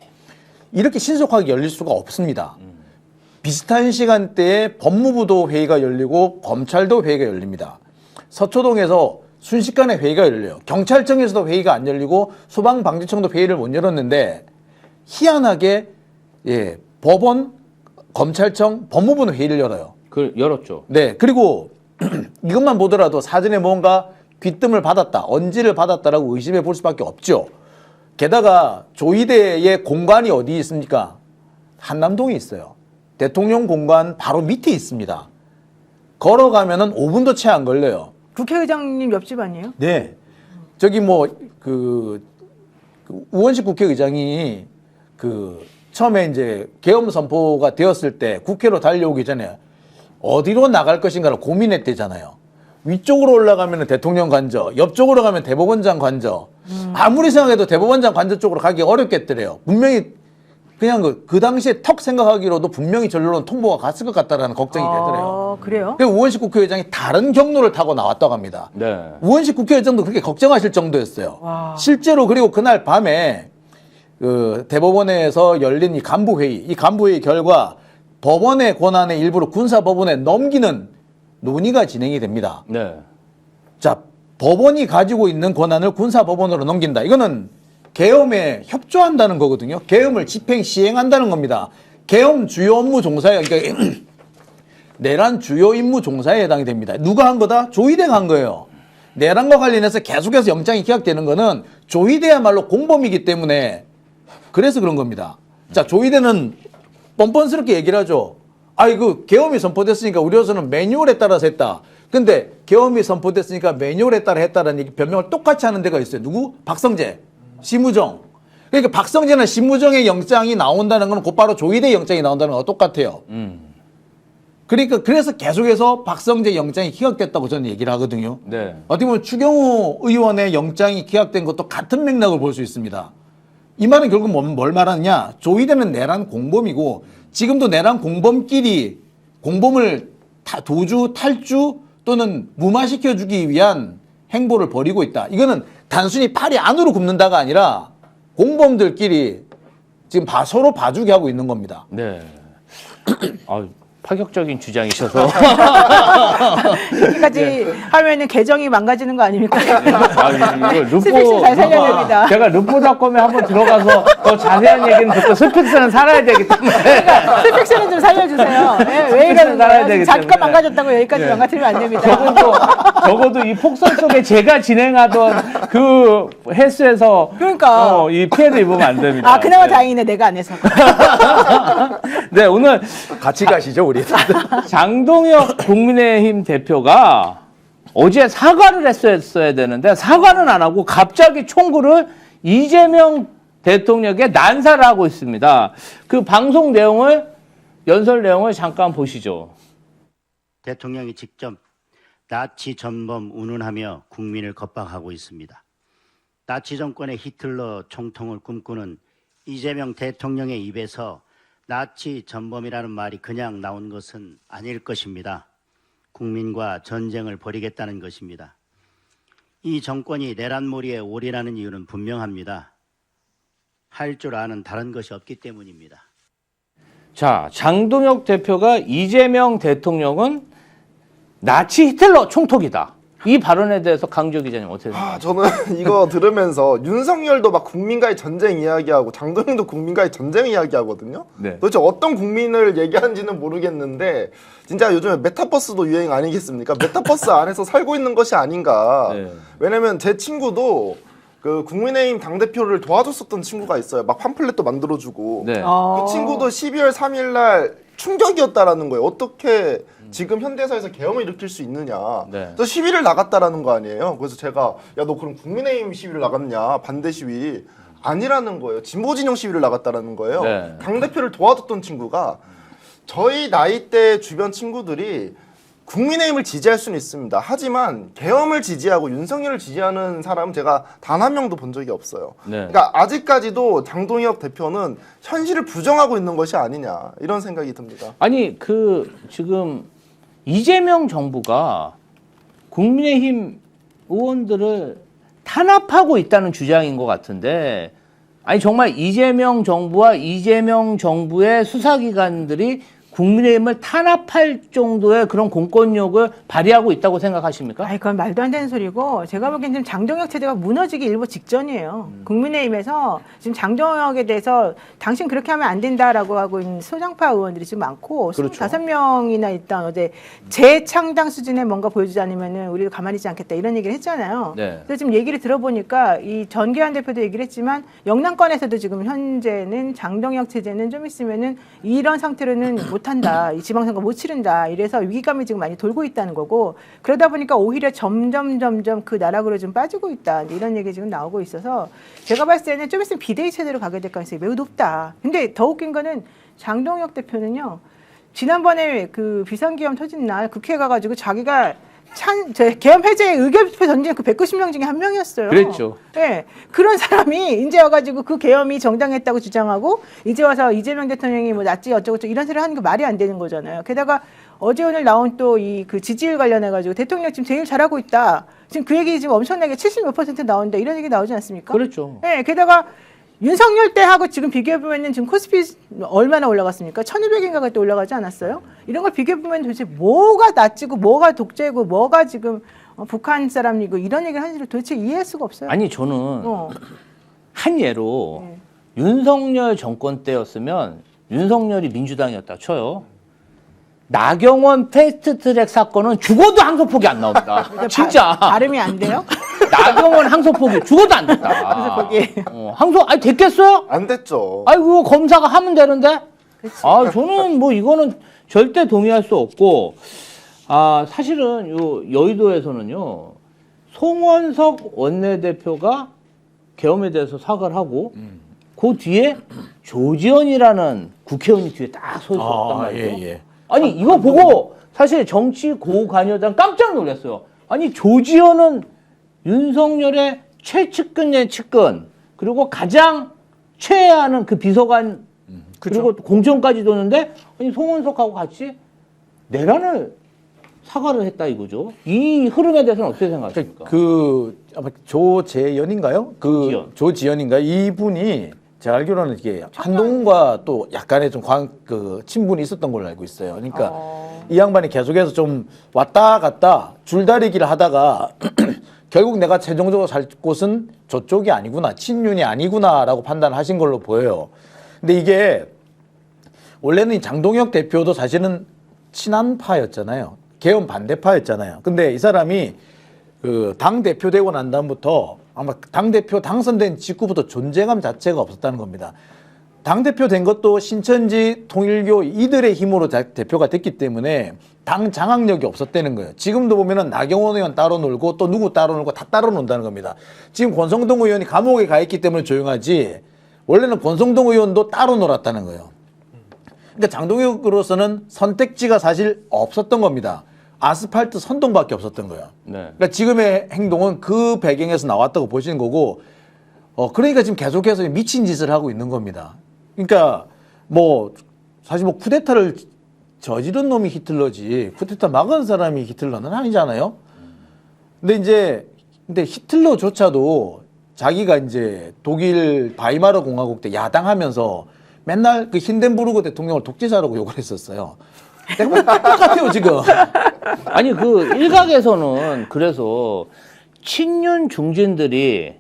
이렇게 신속하게 열릴 수가 없습니다. 비슷한 시간대에 법무부도 회의가 열리고 검찰도 회의가 열립니다. 서초동에서 순식간에 회의가 열려요. 경찰청에서도 회의가 안 열리고 소방방지청도 회의를 못 열었는데 희한하게 법원, 검찰청, 법무부는 회의를 열어요. 열었죠. 네. 그리고 이것만 보더라도 사전에 뭔가 귀뜸을 받았다, 언지를 받았다라고 의심해 볼 수밖에 없죠. 게다가 조의대의 공간이 어디 있습니까? 한남동에 있어요. 대통령 공간 바로 밑에 있습니다. 걸어가면은 5분도 채 안 걸려요. 국회의장님 옆집 아니에요? 네. 저기 그 우원식 국회의장이 처음에 이제 계엄 선포가 되었을 때 국회로 달려오기 전에 어디로 나갈 것인가를 고민했대잖아요. 위쪽으로 올라가면 대통령 관저, 옆쪽으로 가면 대법원장 관저. 아무리 생각해도 대법원장 관저 쪽으로 가기 어렵겠더래요. 분명히 그냥 그 당시에 턱 생각하기로도 분명히 절로는 통보가 갔을 것 같다라는 걱정이 되더래요. 그래요? 그래서 우원식 국회의장이 다른 경로를 타고 나왔다고 합니다. 네. 우원식 국회의장도 그렇게 걱정하실 정도였어요. 와. 실제로 그리고 그날 밤에 그 대법원에서 열린 이 간부회의 결과 법원의 권한의 일부를 군사법원에 넘기는 논의가 진행이 됩니다. 네. 자, 법원이 가지고 있는 권한을 군사법원으로 넘긴다. 이거는 계엄에 협조한다는 거거든요. 계엄을 시행한다는 겁니다. 계엄 주요 업무 종사에, 그러니까 내란 주요 임무 종사에 해당이 됩니다. 누가 한 거다? 조의대가 한 거예요. 내란과 관련해서 계속해서 영장이 기각되는 거는 조의대야말로 공범이기 때문에 그래서 그런 겁니다. 자, 조의대는 뻔뻔스럽게 얘기를 하죠. 계엄이 선포됐으니까 우려서는 매뉴얼에 따라서 했다. 근데 계엄이 선포됐으니까 매뉴얼에 따라 했다라는 변명을 똑같이 하는 데가 있어요. 누구? 박성재. 심우정. 그러니까 박성재나 심우정의 영장이 나온다는 건 곧바로 조희대 영장이 나온다는 거와 똑같아요. 그러니까 그래서 계속해서 박성재 영장이 기각됐다고 저는 얘기를 하거든요. 네. 어떻게 보면 추경호 의원의 영장이 기각된 것도 같은 맥락을 볼 수 있습니다. 이 말은 결국 뭘 말하느냐. 조희대는 내란 공범이고 지금도 내란 공범끼리 공범을 도주, 탈주 또는 무마시켜주기 위한 행보를 벌이고 있다. 이거는 단순히 팔이 안으로 굽는다가 아니라 공범들끼리 지금 서로 봐주게 하고 있는 겁니다. 네. 파격적인 주장이셔서. 여기까지 하면은 계정이 망가지는 거 아닙니까? 이거 스픽스 잘 살려야 됩니다. 제가 르포닷컴에 한번 들어가서 더 자세한 얘기는 듣고 스픽스는 살아야 되기 때문에. 그러니까 스픽스는 좀 살려주세요. 왜 이러는 살아야 거예요? 되기 자기가 때문에. 망가졌다고 여기까지 네. 망가뜨리면 안 됩니다. 적어도 이 폭설 속에 제가 진행하던 그 헬스에서 그러니까. 이 피해를 입으면 안 됩니다. 아, 그나마 네. 다행이네. 내가 안 해서. 네, 오늘 같이 가시죠, 우리. 장동혁 국민의힘 대표가 어제 사과를 했어야 되는데 사과는 안 하고 갑자기 총구를 이재명 대통령에게 난사를 하고 있습니다. 그 방송 내용을 연설 내용을 잠깐 보시죠. 대통령이 직접 나치 전범 운운하며 국민을 겁박하고 있습니다. 나치 정권의 히틀러 총통을 꿈꾸는 이재명 대통령의 입에서 나치 전범이라는 말이 그냥 나온 것은 아닐 것입니다. 국민과 전쟁을 벌이겠다는 것입니다. 이 정권이 내란몰이에 올인하는 이유는 분명합니다. 할 줄 아는 다른 것이 없기 때문입니다. 자, 장동혁 대표가 이재명 대통령은 나치 히틀러 총독이다. 이 발언에 대해서 강조 기자님 어떻게 생각하세요? 저는 이거 들으면서 윤석열도 막 국민과의 전쟁 이야기하고 장동영도 국민과의 전쟁 이야기하거든요. 네. 도대체 어떤 국민을 얘기하는지는 모르겠는데 진짜 요즘에 메타버스도 유행 아니겠습니까? 메타버스 안에서 살고 있는 것이 아닌가. 네. 왜냐면 제 친구도 그 국민의힘 당대표를 도와줬었던 친구가 있어요. 막 팜플렛도 만들어주고. 네. 그 친구도 12월 3일 날 충격이었다라는 거예요. 어떻게 지금 현대사에서 계엄을 일으킬 수 있느냐. 네. 그래서 시위를 나갔다라는 거 아니에요. 그래서 제가 야 너 그럼 국민의힘 시위를 나갔냐. 반대 시위. 아니라는 거예요. 진보진영 시위를 나갔다라는 거예요. 네. 당대표를 도와줬던 친구가 저희 나이대 주변 친구들이 국민의힘을 지지할 수는 있습니다. 하지만 계엄을 지지하고 윤석열을 지지하는 사람은 제가 단 한 명도 본 적이 없어요. 네. 그러니까 아직까지도 장동혁 대표는 현실을 부정하고 있는 것이 아니냐 이런 생각이 듭니다. 아니 지금 이재명 정부가 국민의힘 의원들을 탄압하고 있다는 주장인 것 같은데 아니 정말 이재명 정부와 이재명 정부의 수사기관들이 국민의힘을 탄압할 정도의 그런 공권력을 발휘하고 있다고 생각하십니까? 아이, 그건 말도 안 되는 소리고, 제가 보기엔 지금 장동혁 체제가 무너지기 일보 직전이에요. 국민의힘에서 지금 장동혁에 대해서 당신 그렇게 하면 안 된다라고 하고 있는 소장파 의원들이 지금 많고, 그렇죠. 25명이나 있던 어제 재창당 수준의 뭔가 보여주지 않으면은 우리도 가만히 있지 않겠다 이런 얘기를 했잖아요. 네. 그래서 지금 얘기를 들어보니까 이 전계환 대표도 얘기를 했지만 영남권에서도 지금 현재는 장동혁 체제는 좀 있으면은 이런 상태로는 못한다. 이 지방선거 못 치른다. 이래서 위기감이 지금 많이 돌고 있다는 거고, 그러다 보니까 오히려 점점 그 나락으로 좀 빠지고 있다. 이런 얘기 지금 나오고 있어서 제가 봤을 때는 좀 있으면 비대위 체제로 가게 될 가능성이 매우 높다. 근데 더 웃긴 거는 장동혁 대표는요, 지난번에 그 비상계엄 터진 날 국회에 가가지고 자기가 계엄 해제에 의결 투표 던진 그 190명 중에 한 명이었어요. 그랬죠. 네. 그런 사람이 이제 와가지고 그 계엄이 정당했다고 주장하고 이제 와서 이재명 대통령이 뭐 낫지 어쩌고저쩌고 이런 소리를 하는 게 말이 안 되는 거잖아요. 게다가 어제 오늘 나온 또 이 그 지지율 관련해가지고 대통령 지금 제일 잘하고 있다. 지금 그 얘기 지금 엄청나게 70몇% 나온다. 이런 얘기 나오지 않습니까? 그렇죠. 네. 게다가 윤석열 때하고 지금 비교해보면 지금 코스피 얼마나 올라갔습니까? 1200인가 그때 올라가지 않았어요? 이런 걸 비교해보면 도대체 뭐가 낫지고 뭐가 독재고 뭐가 지금 북한 사람이고 이런 얘기를 하는지 도대체 이해할 수가 없어요. 아니 저는 한 예로 윤석열 정권 때였으면 윤석열이 민주당이었다 쳐요. 나경원 패스트트랙 사건은 죽어도 항소폭이 안 나옵니다. 진짜. 발음이 안 돼요? 나경원 항소폭이 죽어도 안 됐다. 항소폭이. 항소 아니 됐겠어요? 안 됐죠. 아이고 검사가 하면 되는데. 아 저는 뭐 이거는 절대 동의할 수 없고 사실은 요 여의도에서는요 송원석 원내대표가 계엄에 대해서 사과를 하고 그 뒤에 조지현이라는 국회의원이 뒤에 딱 서 있었단 말이에요. 예. 아니 이거 보고 사실 정치 고관여단 깜짝 놀랐어요. 아니 조지현은 윤석열의 최측근의 측근 그리고 가장 최애하는 그 비서관 그리고 공천까지 도는데 아니 송원석하고 같이 내란을 사과를 했다 이거죠. 이 흐름에 대해서는 어떻게 생각하십니까? 아마 조재현인가요? 조지현인가? 이분이 제가 알기로는 이게 한동훈과 또 약간의 좀 친분이 있었던 걸로 알고 있어요. 그러니까 이 양반이 계속해서 좀 왔다 갔다 줄다리기를 하다가 결국 내가 최종적으로 살 곳은 저쪽이 아니구나, 친윤이 아니구나라고 판단하신 걸로 보여요. 근데 이게 원래는 이 장동혁 대표도 사실은 친한파였잖아요. 계엄 반대파였잖아요. 근데 이 사람이 그 당 대표 되고 난 다음부터 아마 당 대표 당선된 직후부터 존재감 자체가 없었다는 겁니다. 당 대표 된 것도 신천지, 통일교 이들의 힘으로 대표가 됐기 때문에 당 장악력이 없었다는 거예요. 지금도 보면은 나경원 의원 따로 놀고 또 누구 따로 놀고 다 따로 논다는 겁니다. 지금 권성동 의원이 감옥에 가 있기 때문에 조용하지 원래는 권성동 의원도 따로 놀았다는 거예요. 그러니까 장동혁으로서는 선택지가 사실 없었던 겁니다. 아스팔트 선동밖에 없었던 거예요. 네. 그러니까 지금의 행동은 그 배경에서 나왔다고 보시는 거고, 그러니까 지금 계속해서 미친 짓을 하고 있는 겁니다. 그러니까 사실 쿠데타를 저지른 놈이 히틀러지 쿠데타 막은 사람이 히틀러는 아니잖아요. 근데 히틀러조차도 자기가 이제 독일 바이마르 공화국 때 야당하면서 맨날 그 힌덴부르크 대통령을 독재자라고 욕을 했었어요. 똑같아요 지금. 아니 그 일각에서는 그래서 친윤 중진들이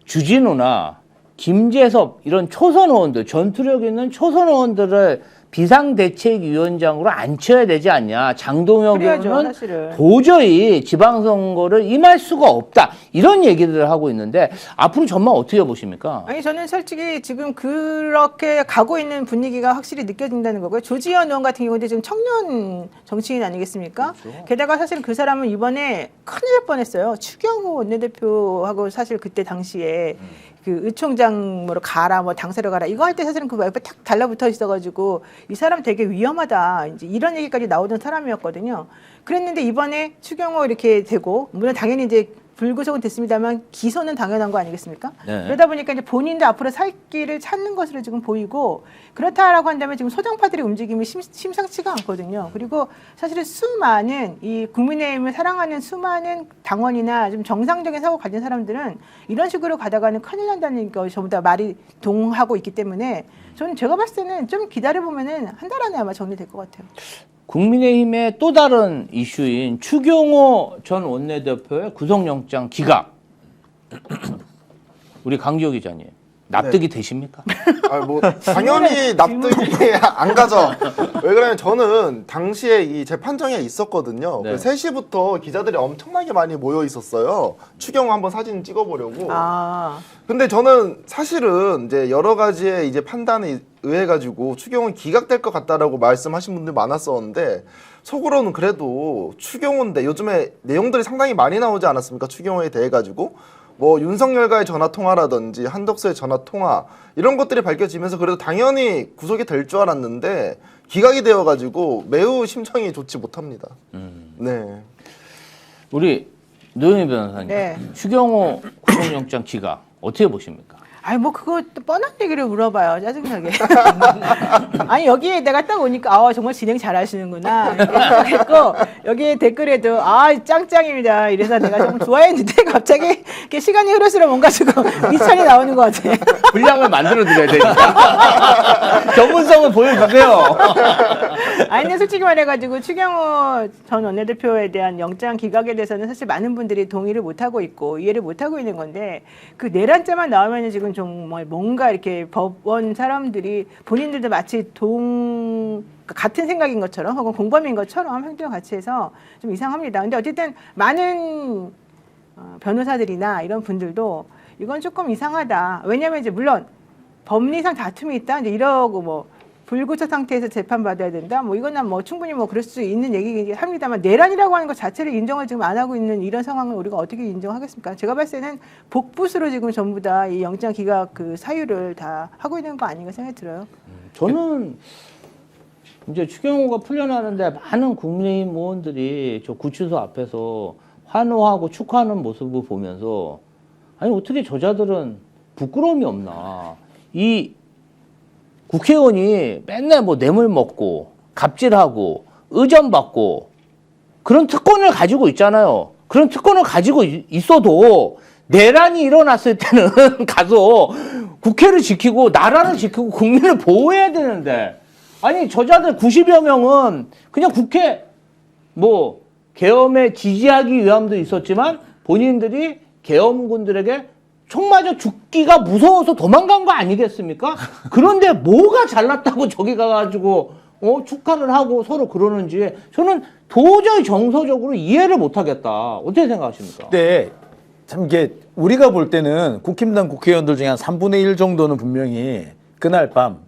주진우나 김재섭 이런 초선 의원들 전투력 있는 초선 의원들을 비상대책위원장으로 앉혀야 되지 않냐. 장동혁 그래야죠, 의원은 사실은. 도저히 지방선거를 임할 수가 없다. 이런 얘기들을 하고 있는데 앞으로 전망 어떻게 보십니까? 아니 저는 솔직히 지금 그렇게 가고 있는 분위기가 확실히 느껴진다는 거고요. 조지현 의원 같은 경우도 지금 청년 정치인 아니겠습니까? 그렇죠. 게다가 사실 그 사람은 이번에 큰일 날 뻔했어요. 추경호 원내대표하고 사실 그때 당시에 그 의총장으로 가라, 당사로 가라 이거 할 때 사실은 그 옆에 탁 달라붙어 있어가지고 이 사람 되게 위험하다 이제 이런 얘기까지 나오던 사람이었거든요. 그랬는데 이번에 추경호 이렇게 되고 물론 당연히 이제 불구속은 됐습니다만 기소는 당연한 거 아니겠습니까? 네. 그러다 보니까 이제 본인도 앞으로 살 길을 찾는 것으로 지금 보이고 그렇다라고 한다면 지금 소정파들의 움직임이 심상치가 않거든요. 그리고 사실은 수많은 이 국민의힘을 사랑하는 수많은 당원이나 좀 정상적인 사고 가진 사람들은 이런 식으로 가다가는 큰일 난다는 거 전부 다 말이 동하고 있기 때문에 저는 제가 봤을 때는 좀 기다려보면은 한 달 안에 아마 정리될 것 같아요. 국민의힘의 또 다른 이슈인 추경호 전 원내대표의 구속영장 기각. 우리 강지호 기자님 납득이 되십니까? 당연히 납득이 안 가죠. 왜 그러냐면 저는 당시에 이 재판정에 있었거든요. 네. 3시부터 기자들이 엄청나게 많이 모여 있었어요. 추경호 한번 사진 찍어보려고. 근데 저는 사실은 이제 여러 가지의 이제 판단에 의해 가지고 추경호는 기각될 것 같다라고 말씀하신 분들 많았었는데 속으로는 그래도 추경호인데 요즘에 내용들이 상당히 많이 나오지 않았습니까? 추경호에 대해 가지고. 윤석열과의 전화통화라든지 한덕수의 전화통화 이런 것들이 밝혀지면서 그래도 당연히 구속이 될 줄 알았는데 기각이 되어가지고 매우 심정이 좋지 못합니다. 네. 우리 노영희 변호사님 네. 추경호 구속영장 기각 어떻게 보십니까? 아니 그거 또 뻔한 얘기를 물어봐요. 짜증나게. 아니 여기에 내가 딱 오니까 정말 진행 잘하시는구나 이렇게 생각했고 여기 댓글에도 짱짱입니다. 이래서 내가 좀 좋아했는데 갑자기 이렇게 시간이 흐를수록 뭔가 지금 미천이 나오는 것 같아. 분량을 만들어 드려야 되니까 전문성을 보여주세요. 아니 근데 솔직히 말해가지고 추경호 전 원내대표에 대한 영장 기각에 대해서는 사실 많은 분들이 동의를 못하고 있고 이해를 못하고 있는 건데 그 내란죄만 나오면 지금 정말 뭔가 이렇게 법원 사람들이 본인들도 마치 같은 생각인 것처럼 혹은 공범인 것처럼 행동을 같이 해서 좀 이상합니다. 근데 어쨌든 많은 변호사들이나 이런 분들도 이건 조금 이상하다. 왜냐하면 이제 물론 법리상 다툼이 있다. 이제 이러고 불구속 상태에서 재판받아야 된다. 뭐 이거는 뭐 충분히 뭐 그럴 수 있는 얘기긴 합니다만 내란이라고 하는 것 자체를 인정을 지금 안 하고 있는 이런 상황을 우리가 어떻게 인정하겠습니까? 제가 봤을 때는 복붙으로 지금 전부 다 이 영장 기각 그 사유를 다 하고 있는 거 아닌가 생각이 들어요. 저는 이제 추경호가 풀려나는데 많은 국민의힘 의원들이 저 구치소 앞에서 환호하고 축하하는 모습을 보면서 아니 어떻게 저자들은 부끄러움이 없나. 이 국회의원이 맨날 뭐 뇌물 먹고 갑질하고 의전받고 그런 특권을 가지고 있잖아요. 그런 특권을 가지고 있어도 내란이 일어났을 때는 가서 국회를 지키고 나라를 지키고 국민을 보호해야 되는데 아니 저자들 90여 명은 그냥 국회 뭐 계엄에 지지하기 위함도 있었지만 본인들이 계엄군들에게 총 맞아 죽기가 무서워서 도망간 거 아니겠습니까? 그런데 뭐가 잘났다고 저기 가가지고 축하를 하고 서로 그러는지 저는 도저히 정서적으로 이해를 못하겠다. 어떻게 생각하십니까? 네. 참 이게 우리가 볼 때는 국힘당 국회의원들 중에 한 3분의 1 정도는 분명히 그날 밤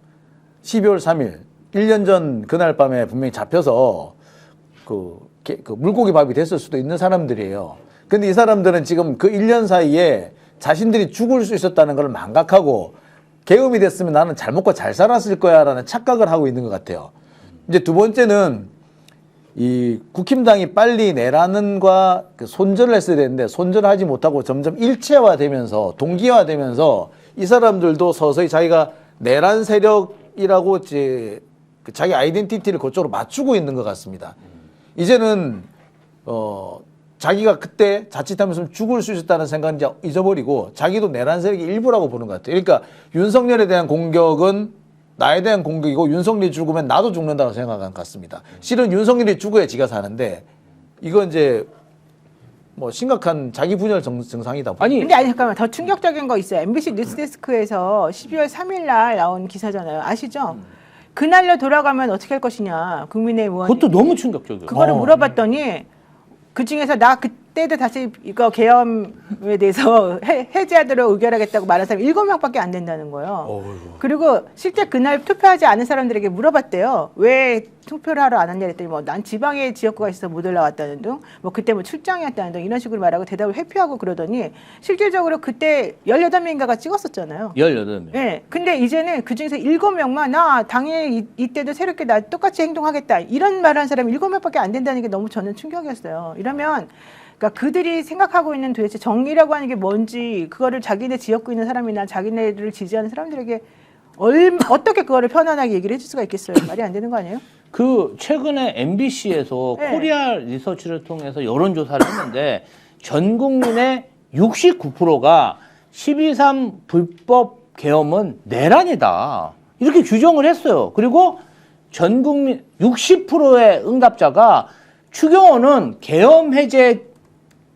12월 3일 1년 전 그날 밤에 분명히 잡혀서 그 물고기 밥이 됐을 수도 있는 사람들이에요. 근데 이 사람들은 지금 그 1년 사이에 자신들이 죽을 수 있었다는 걸 망각하고 계엄이 됐으면 나는 잘 먹고 잘 살았을 거야 라는 착각을 하고 있는 것 같아요. 이제 두 번째는 이 국힘당이 빨리 내란과 그 손절을 했어야 되는데 손절하지 못하고 점점 일체화되면서 동기화되면서 이 사람들도 서서히 자기가 내란 세력이라고 이제 그 자기 아이덴티티를 그쪽으로 맞추고 있는 것 같습니다. 이제는 자기가 그때 자칫하면 죽을 수 있었다는 생각은 이제 잊어버리고 자기도 내란 세력의 일부라고 보는 것 같아요. 그러니까 윤석열에 대한 공격은 나에 대한 공격이고 윤석열이 죽으면 나도 죽는다고 생각하는 것 같습니다. 실은 윤석열이 죽어야 지가 사는데 이건 이제 뭐 심각한 자기 분열 증상이다. 아니 잠깐만 더 충격적인 거 있어요. MBC 뉴스데스크에서 12월 3일 날 나온 기사잖아요. 아시죠? 그날로 돌아가면 어떻게 할 것이냐. 국민의힘 의원. 그것도 너무 충격적이에요. 그거를 물어봤더니 그 중에서 나 그때도 다시 이거 계엄에 대해서 해제하도록 의결하겠다고 말한 사람이 7명밖에 안 된다는 거예요. 그리고 실제 그날 투표하지 않은 사람들에게 물어봤대요. 왜 투표를 하러 안 왔냐 했더니 뭐 난 지방에 지역구가 있어서 못 올라왔다는 등 뭐 그때 뭐 출장이었다는 등 이런 식으로 말하고 대답을 회피하고 그러더니 실질적으로 그때 18명인가가 찍었었잖아요. 18명. 네. 근데 이제는 그 중에서 7명만 나 당연히 이때도 새롭게 나 똑같이 행동하겠다. 이런 말을 한 사람이 7명밖에 안 된다는 게 너무 저는 충격이었어요. 이러면 그러니까 그들이 생각하고 있는 도대체 정의라고 하는 게 뭔지 그거를 자기네 지역구에 있는 사람이나 자기네를 지지하는 사람들에게 어떻게 그거를 편안하게 얘기를 해줄 수가 있겠어요. 말이 안 되는 거 아니에요? 그 최근에 MBC에서 네. 코리아 리서치를 통해서 여론조사를 했는데 전 국민의 69%가 12.3 불법 계엄은 내란이다. 이렇게 규정을 했어요. 그리고 전 국민 60%의 응답자가 추경호는 계엄 해제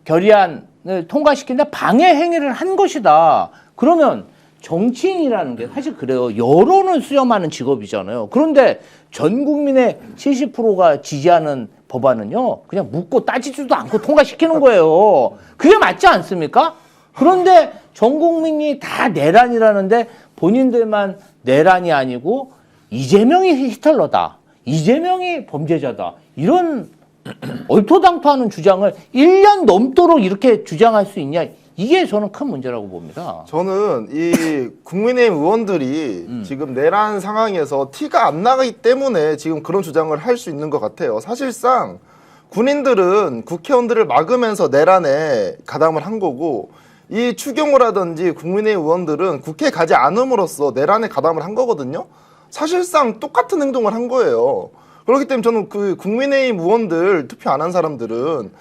결의안을 통과시키는데 방해 행위를 한 것이다. 그러면 정치인이라는 게 사실 그래요. 여론을 수렴하는 직업이잖아요. 그런데 전 국민의 70%가 지지하는 법안은요, 그냥 묻고 따지지도 않고 통과시키는 거예요. 그게 맞지 않습니까? 그런데 전 국민이 다 내란이라는데 본인들만 내란이 아니고 이재명이 히틀러다. 이재명이 범죄자다. 이런 얼토당토하는 주장을 1년 넘도록 이렇게 주장할 수 있냐. 이게 저는 큰 문제라고 봅니다. 저는 이 국민의힘 의원들이 지금 내란 상황에서 티가 안 나기 때문에 지금 그런 주장을 할 수 있는 것 같아요. 사실상 군인들은 국회의원들을 막으면서 내란에 가담을 한 거고 이 추경호라든지 국민의힘 의원들은 국회에 가지 않음으로써 내란에 가담을 한 거거든요. 사실상 똑같은 행동을 한 거예요. 그렇기 때문에 저는 그 국민의힘 의원들 투표 안 한 사람들은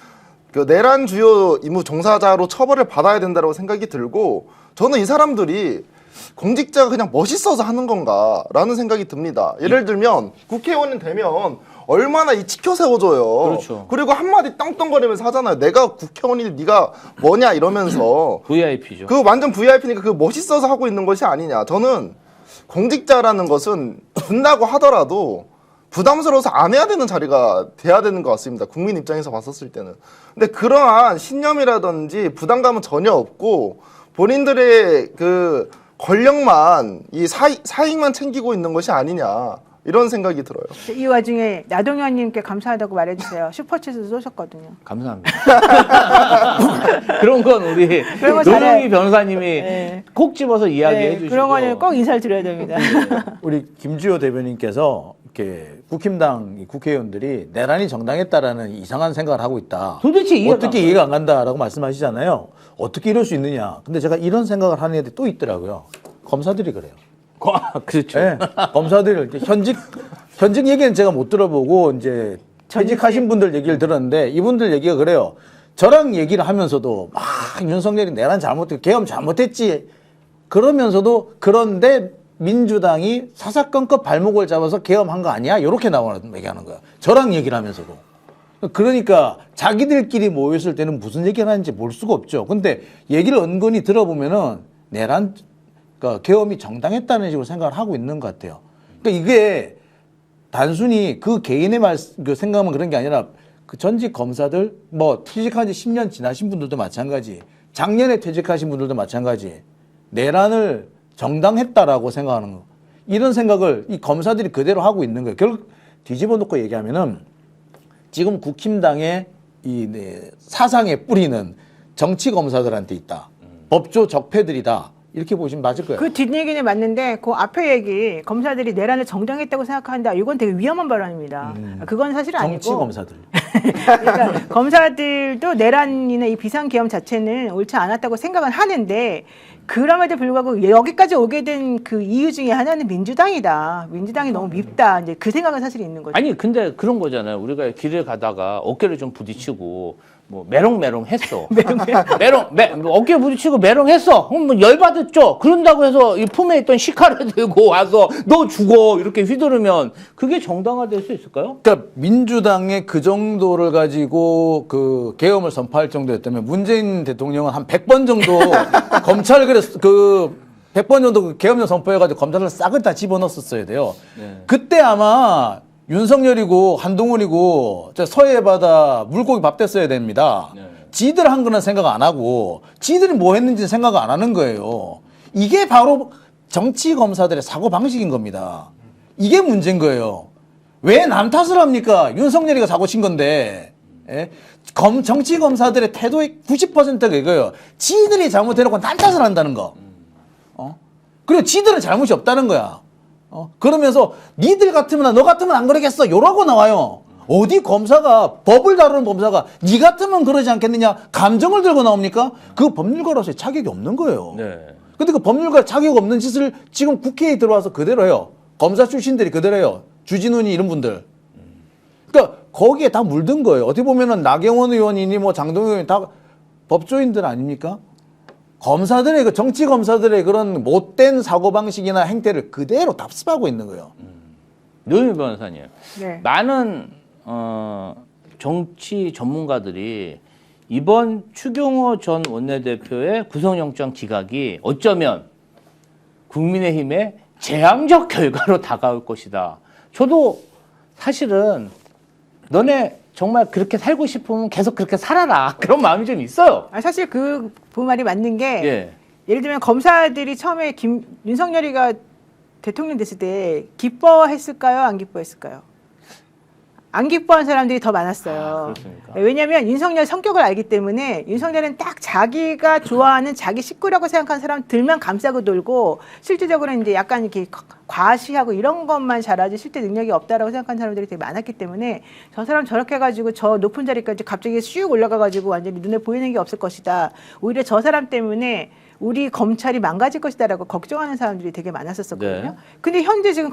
그 내란 주요 임무 종사자로 처벌을 받아야 된다고 생각이 들고 저는 이 사람들이 공직자가 그냥 멋있어서 하는 건가라는 생각이 듭니다. 예를 들면 국회의원이 되면 얼마나 이 지켜 세워줘요. 그렇죠. 그리고 한마디 떵떵거리면서 하잖아요. 내가 국회의원이 네가 뭐냐 이러면서 VIP죠. 그 완전 VIP니까 그 멋있어서 하고 있는 것이 아니냐. 저는 공직자라는 것은 준다고 하더라도 부담스러워서 안 해야 되는 자리가 돼야 되는 것 같습니다. 국민 입장에서 봤었을 때는. 근데 그러한 신념이라든지 부담감은 전혀 없고 본인들의 그 권력만 이 사익만 챙기고 있는 것이 아니냐. 이런 생각이 들어요. 이 와중에 나동현님께 감사하다고 말해주세요. 슈퍼챗을 쏘셨거든요. 감사합니다. 그런 건 우리 그런 거 노영희 잘해. 변호사님이 네. 콕 집어서 이야기해 주시고 그런 거는 꼭 인사를 드려야 됩니다. 우리 김주호 대변인께서 이렇게 국힘당 국회의원들이 내란이 정당했다라는 이상한 생각을 하고 있다. 도대체 이해가 어떻게 안 이해가 안 간다라고 말씀하시잖아요. 어떻게 이럴 수 있느냐. 근데 제가 이런 생각을 하는 애들이 또 있더라고요. 검사들이 그래요. 그렇죠. 네, 검사들 현직 얘기는 제가 못 들어보고 이제 퇴직하신 분들 얘기를 들었는데 이분들 얘기가 그래요. 저랑 얘기를 하면서도 막 윤석열이 내란 잘못했고 계엄 잘못했지 그러면서도 그런데 민주당이 사사건건 발목을 잡아서 계엄한 거 아니야? 이렇게 나오는 얘기하는 거야. 저랑 얘기를 하면서도. 그러니까 자기들끼리 모였을 때는 무슨 얘기를 하는지 볼 수가 없죠. 근데 얘기를 은근히 들어보면은 내란 그러니까 계엄이 정당했다는 식으로 생각을 하고 있는 것 같아요. 그러니까 이게 단순히 그 개인의 그 생각만 그런 게 아니라 그 전직 검사들 뭐 퇴직한 지 10년 지나신 분들도 마찬가지, 작년에 퇴직하신 분들도 마찬가지, 내란을 정당했다라고 생각하는 거. 이런 생각을 이 검사들이 그대로 하고 있는 거예요. 결국 뒤집어 놓고 얘기하면은 지금 국힘당의 이 사상의 뿌리는 정치 검사들한테 있다. 법조 적폐들이다. 이렇게 보시면 맞을 거예요. 그 뒷얘기는 맞는데 그 앞에 얘기 검사들이 내란을 정당했다고 생각한다. 이건 되게 위험한 발언입니다. 그건 사실 아니고. 정치 검사들. 그러니까 검사들도 내란이나 이 비상계엄 자체는 옳지 않았다고 생각은 하는데 그럼에도 불구하고 여기까지 오게 된 그 이유 중에 하나는 민주당이다. 민주당이 너무 밉다. 이제 그 생각은 사실 있는 거죠. 아니 근데 그런 거잖아요. 우리가 길을 가다가 어깨를 좀 부딪히고 뭐 메롱메롱 했어. 어깨 부딪히고 메롱했어. 그럼 뭐 열받았죠. 그런다고 해서 이 품에 있던 시카를 들고 와서 너 죽어 이렇게 휘두르면 그게 정당화될 수 있을까요? 그러니까 민주당의 그 정도를 가지고 그 계엄을 선포할 정도였다면 문재인 대통령은 한 100번 정도 검찰 그 100번 정도 그 계엄령 선포해가지고 검찰을 싹을 다 집어넣었어야 돼요. 네. 그때 아마 윤석열이고 한동훈이고 저 서해 바다 물고기 밥 됐어야 됩니다. 네. 지들 한 거는 생각 안 하고 지들이 뭐 했는지 생각 안 하는 거예요. 이게 바로 정치 검사들의 사고 방식인 겁니다. 이게 문제인 거예요. 왜 남 탓을 합니까? 윤석열이가 사고 친 건데. 예? 정치 검사들의 태도의 90%가 이거예요. 지들이 잘못해놓고 남 탓을 한다는 거. 그리고 지들은 잘못이 없다는 거야. 그러면서 니들 같으면 너 같으면 안 그러겠어. 요러고 나와요. 어디 검사가 법을 다루는 검사가 니 같으면 그러지 않겠느냐 감정을 들고 나옵니까? 그 법률가로서의 자격이 없는 거예요. 네. 근데 그 법률가 자격 없는 짓을 지금 국회에 들어와서 그대로 해요. 검사 출신들이 그대로 해요. 주진훈이 이런 분들. 그러니까 거기에 다 물든 거예요. 어떻게 보면은 나경원 의원이니 뭐 장동영 의원이 다 법조인들 아닙니까? 검사들의 그 정치 검사들의 그런 못된 사고방식이나 행태를 그대로 답습하고 있는 거예요. 노영희 변호사님. 네. 많은 정치 전문가들이 이번 추경호 전 원내대표의 구속영장 기각이 어쩌면 국민의힘의 재앙적 결과로 다가올 것이다. 저도 사실은 너네 정말 그렇게 살고 싶으면 계속 그렇게 살아라. 그런 마음이 좀 있어요. 사실 그 말이 맞는 게 예. 예를 들면 검사들이 처음에 윤석열이가 대통령 됐을 때 기뻐했을까요? 안 기뻐했을까요? 안 기뻐한 사람들이 더 많았어요. 그렇습니까? 왜냐하면 윤석열 성격을 알기 때문에 윤석열은 딱 자기가 좋아하는 자기 식구라고 생각하는 사람들만 감싸고 돌고 실질적으로 이제 약간 이렇게 과시하고 이런 것만 잘하지 실제 능력이 없다라고 생각하는 사람들이 되게 많았기 때문에 저 사람 저렇게 해가지고 저 높은 자리까지 갑자기 슉 올라가가지고 완전히 눈에 보이는 게 없을 것이다. 오히려 저 사람 때문에 우리 검찰이 망가질 것이다라고 걱정하는 사람들이 되게 많았었거든요. 네. 근데 현재 지금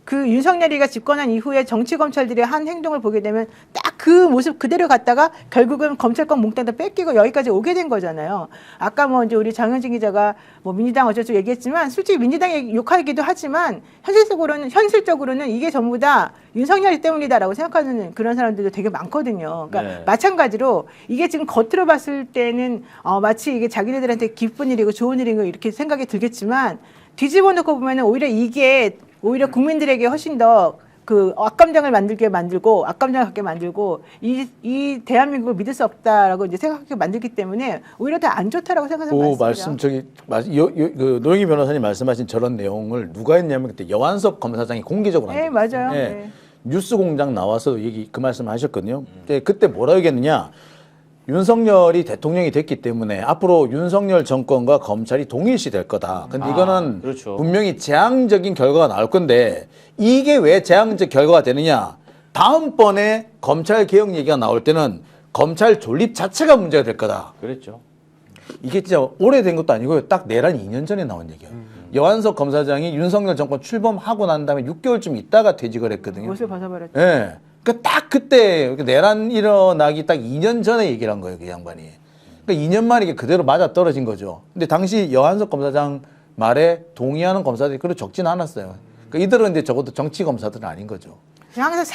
그 윤석열이가 집권한 이후에 정치 검찰들의 한 행동을 보게 되면 딱 그 모습 그대로 갔다가 결국은 검찰권 몽땅 다 뺏기고 여기까지 오게 된 거잖아요. 아까 뭐 이제 우리 장현진 기자가 뭐 민주당 어쩌고 얘기했지만 솔직히 민주당이 욕하기도 하지만 현실적으로는 이게 전부 다 윤석열 때문이다라고 생각하는 그런 사람들도 되게 많거든요. 그러니까 네. 마찬가지로 이게 지금 겉으로 봤을 때는 마치 이게 자기네들한테 기쁜 일이고 좋은 일인 거 이렇게 생각이 들겠지만 뒤집어 놓고 보면은 오히려 국민들에게 훨씬 더 그 악감정을 만들고 악감정을 갖게 만들고 이 대한민국을 믿을 수 없다라고 이제 생각하게 만들기 때문에 오히려 더 안 좋다라고 생각하는 그 말씀이죠. 그 노영희 변호사님 말씀하신 저런 내용을 누가 했냐면 그때 여완섭 검사장이 공개적으로 한 네, 적이 맞아요. 있어요. 네. 뉴스공장 나와서 그 말씀을 하셨거든요. 그때 뭐라 얘기했느냐? 윤석열이 대통령이 됐기 때문에 앞으로 윤석열 정권과 검찰이 동일시 될 거다. 근데 이거는 그렇죠. 분명히 재앙적인 결과가 나올 건데 이게 왜 재앙적 결과가 되느냐? 다음번에 검찰 개혁 얘기가 나올 때는 검찰 존립 자체가 문제가 될 거다. 그랬죠. 이게 진짜 오래된 것도 아니고요. 딱 내란 2년 전에 나온 얘기예요. 여한석 검사장이 윤석열 정권 출범하고 난 다음에 6개월쯤 있다가 퇴직을 했거든요. 옷을 벗어버렸죠. 예. 딱 그때 내란 일어나기 딱 2년 전에 얘기를 한 거예요, 그 양반이. 그러니까 2년 만에 이게 그대로 맞아 떨어진 거죠. 근데 당시 여한석 검사장 말에 동의하는 검사들이 그렇게 적진 않았어요. 그러니까 이들은 이제 적어도 정치 검사들은 아닌 거죠. 항상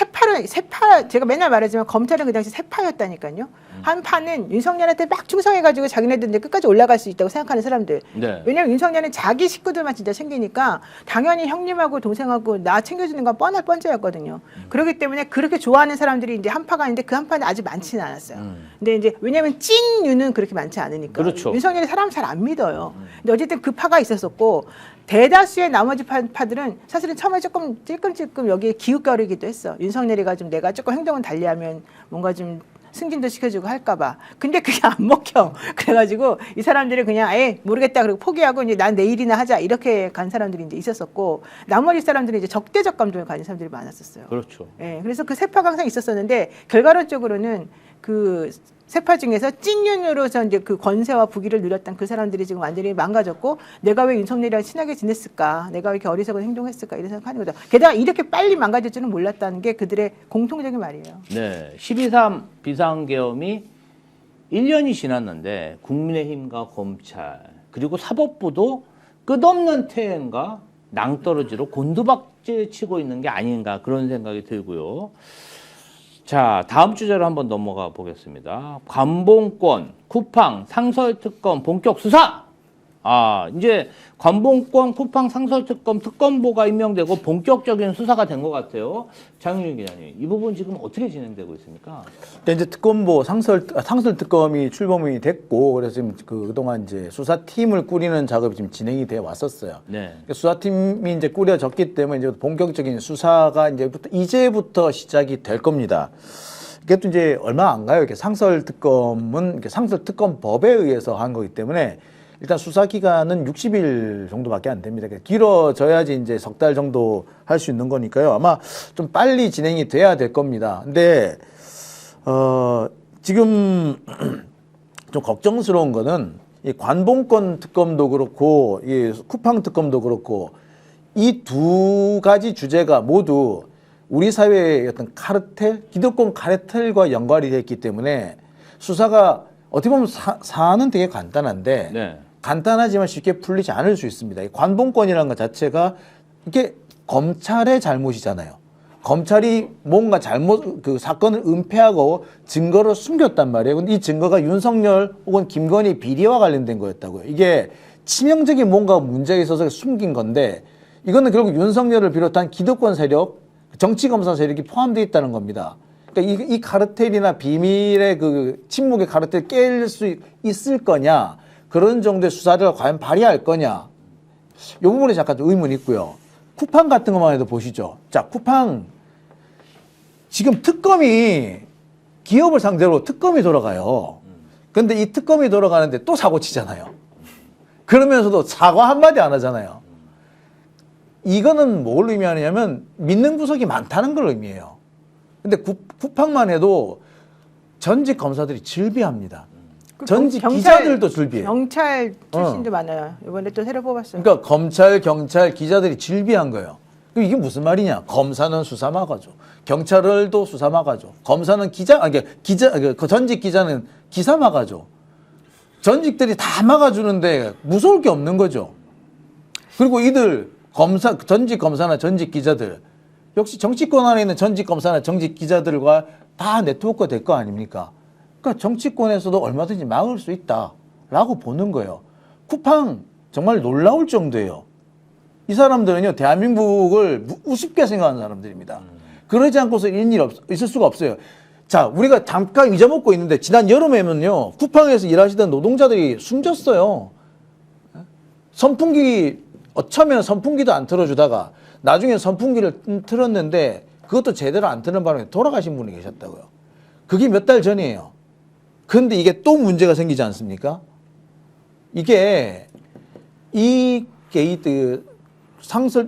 제가 맨날 말하지만 검찰은 그 당시 세파였다니까요. 한 파는 윤석열한테 막 충성해가지고 자기네들 이제 끝까지 올라갈 수 있다고 생각하는 사람들. 네. 왜냐면 윤석열은 자기 식구들만 진짜 챙기니까 당연히 형님하고 동생하고 나 챙겨주는 건 뻔할 뻔째였거든요. 그렇기 때문에 그렇게 좋아하는 사람들이 이제 한 파가 있는데 그 한 파는 아직 많지는 않았어요. 근데 이제 왜냐면 찐유는 그렇게 많지 않으니까. 그렇죠. 윤석열이 사람 잘 안 믿어요. 근데 어쨌든 그 파가 있었었고 대다수의 나머지 파들은 사실은 처음에 조금 찔끔찔끔 여기에 기웃거리기도 했어. 윤석열이가 좀 내가 조금 행동을 달리하면 뭔가 좀 승진도 시켜주고 할까봐. 근데 그게 안 먹혀. 그래가지고 이 사람들이 그냥 모르겠다 그리고 포기하고 이제 난 내일이나 하자 이렇게 간 사람들이 이제 있었었고 나머지 사람들은 이제 적대적 감정을 가진 사람들이 많았었어요. 그렇죠. 예, 그래서 그 세파가 항상 있었었는데 결과론적으로는 그 세파 중에서 찐윤으로서 이제 그 권세와 부귀를 누렸던 그 사람들이 지금 완전히 망가졌고 내가 왜 윤석열이랑 친하게 지냈을까? 내가 왜 이렇게 어리석은 행동했을까? 이런 생각하는 거죠. 게다가 이렇게 빨리 망가질 줄은 몰랐다는 게 그들의 공통적인 말이에요. 네. 12.3 비상계엄이 1년이 지났는데 국민의힘과 검찰 그리고 사법부도 끝없는 퇴행과 낭떠러지로 곤두박질 치고 있는 게 아닌가 그런 생각이 들고요. 자, 다음 주제로 한번 넘어가 보겠습니다. 관봉권, 쿠팡, 상설특검 본격 수사! 이제 관봉권, 쿠팡, 상설특검 특검보가 임명되고 본격적인 수사가 된 것 같아요. 장윤희 기자님, 이 부분 지금 어떻게 진행되고 있습니까? 이제 특검보 상설 특검이 출범이 됐고 그래서 지금 그동안 이제 수사팀을 꾸리는 작업이 지금 진행이 되어 왔었어요. 네. 수사팀이 이제 꾸려졌기 때문에 이제 본격적인 수사가 이제부터 시작이 될 겁니다. 이게 또 이제 얼마 안 가요. 이렇게 상설 특검은 상설 특검법에 의해서 한 거기 때문에 일단 수사 기간은 60일 정도밖에 안 됩니다. 길어져야지 이제 석 달 정도 할 수 있는 거니까요. 아마 좀 빨리 진행이 돼야 될 겁니다. 근데 지금 좀 걱정스러운 거는 이 관봉권 특검도 그렇고 이 쿠팡 특검도 그렇고 이 두 가지 주제가 모두 우리 사회의 어떤 카르텔, 기득권 카르텔과 연관이 됐기 때문에 수사가 어떻게 보면 사안은 되게 간단한데 네. 간단하지만 쉽게 풀리지 않을 수 있습니다. 이 관봉권이라는 것 자체가 이게 검찰의 잘못이잖아요. 검찰이 뭔가 그 사건을 은폐하고 증거를 숨겼단 말이에요. 근데 이 증거가 윤석열 혹은 김건희 비리와 관련된 거였다고요. 이게 치명적인 뭔가 문제가 있어서 숨긴 건데 이거는 결국 윤석열을 비롯한 기득권 세력, 정치검사 세력이 포함되어 있다는 겁니다. 그러니까 이 카르텔이나 비밀의 그 침묵의 카르텔 깰 수 있을 거냐, 그런 정도의 수사를 과연 발휘할 거냐, 이 부분에 잠깐 좀 의문이 있고요. 쿠팡 같은 것만 해도 보시죠. 자, 쿠팡 지금 특검이 기업을 상대로 특검이 돌아가요. 근데 이 특검이 돌아가는데 또 사고 치잖아요. 그러면서도 사과 한마디 안 하잖아요. 이거는 뭘 의미하느냐면 믿는 구석이 많다는 걸 의미해요. 근데 쿠팡만 해도 전직 검사들이 즐비합니다. 전직 기자들도 즐비해요. 경찰 출신도 많아요. 이번에 또 새로 뽑았어요. 그러니까 검찰, 경찰, 기자들이 즐비한 거예요. 그럼 이게 무슨 말이냐? 검사는 수사 막아줘. 경찰도 수사 막아줘. 검사는 전직 기자는 기사 막아줘. 전직들이 다 막아주는데 무서울 게 없는 거죠. 그리고 이들 전직 검사나 전직 기자들 역시 정치권 안에 있는 전직 검사나 전직 기자들과 다 네트워크가 될 거 아닙니까? 그러니까 정치권에서도 얼마든지 막을 수 있다라고 보는 거예요. 쿠팡 정말 놀라울 정도예요. 이 사람들은요, 대한민국을 우습게 생각하는 사람들입니다. 그러지 않고서 이런 일이 있을 수가 없어요. 자, 우리가 잠깐 잊어먹고 있는데 지난 여름에는요, 쿠팡에서 일하시던 노동자들이 숨졌어요. 선풍기, 처음에는 선풍기도 안 틀어주다가 나중에 선풍기를 틀었는데 그것도 제대로 안 트는 바람에 돌아가신 분이 계셨다고요. 그게 몇 달 전이에요. 그런데 이게 또 문제가 생기지 않습니까? 이게 이 게이트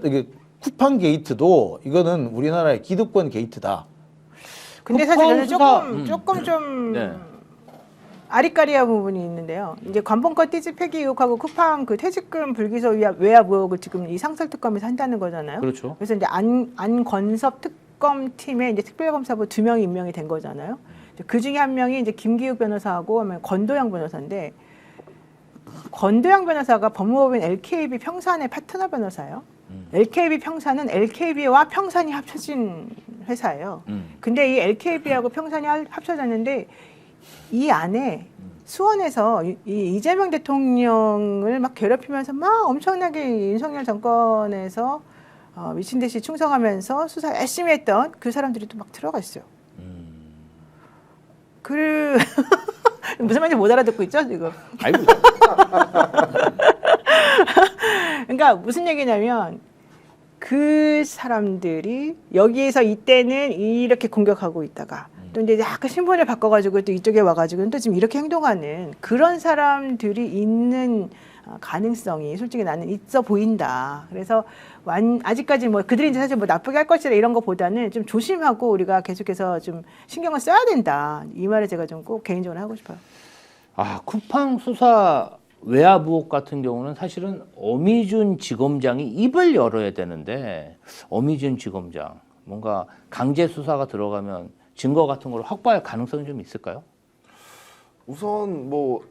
이게 쿠팡 게이트도 이거는 우리나라의 기득권 게이트다. 근데 사실 저는 쿠팡 조금 좀 네. 아리까리한 부분이 있는데요. 이제 관본권 띠지 폐기 의혹하고 쿠팡 그 퇴직금 불기소 외압 의혹을 지금 이 상설특검에서 한다는 거잖아요. 그렇죠. 그래서 이제 안건섭 특검팀에 이제 특별검사부 2명이 임명이 된 거잖아요. 그 중에 한 명이 이제 김기욱 변호사하고 하면 건도영 변호사인데, 건도영 변호사가 법무법인 LKB 평산의 파트너 변호사예요. LKB 평산은 LKB와 평산이 합쳐진 회사예요. 근데 이 LKB하고 평산이 합쳐졌는데 이 안에 수원에서 이재명 대통령을 막 괴롭히면서 막 엄청나게 윤석열 정권에서 미친 듯이 충성하면서 수사 열심히 했던 그 사람들이 또 막 들어가 있어요. 무슨 말인지 못 알아듣고 있죠 지금. 아이고. 그러니까 무슨 얘기냐면 그 사람들이 여기에서 이때는 이렇게 공격하고 있다가 또 이제 약간 신분을 바꿔가지고 또 이쪽에 와가지고 또 지금 이렇게 행동하는 그런 사람들이 있는 가능성이 솔직히 나는 있어 보인다. 그래서 아직까지 뭐 그들이 이제 사실 뭐 나쁘게 할 것이라 이런 것보다는 좀 조심하고 우리가 계속해서 좀 신경을 써야 된다. 이 말을 제가 좀 꼭 개인적으로 하고 싶어요. 아, 쿠팡 수사 외압 의혹 같은 경우는 사실은 어미준 지검장이 입을 열어야 되는데, 어미준 지검장 뭔가 강제 수사가 들어가면 증거 같은 걸 확보할 가능성이 좀 있을까요? 우선 뭐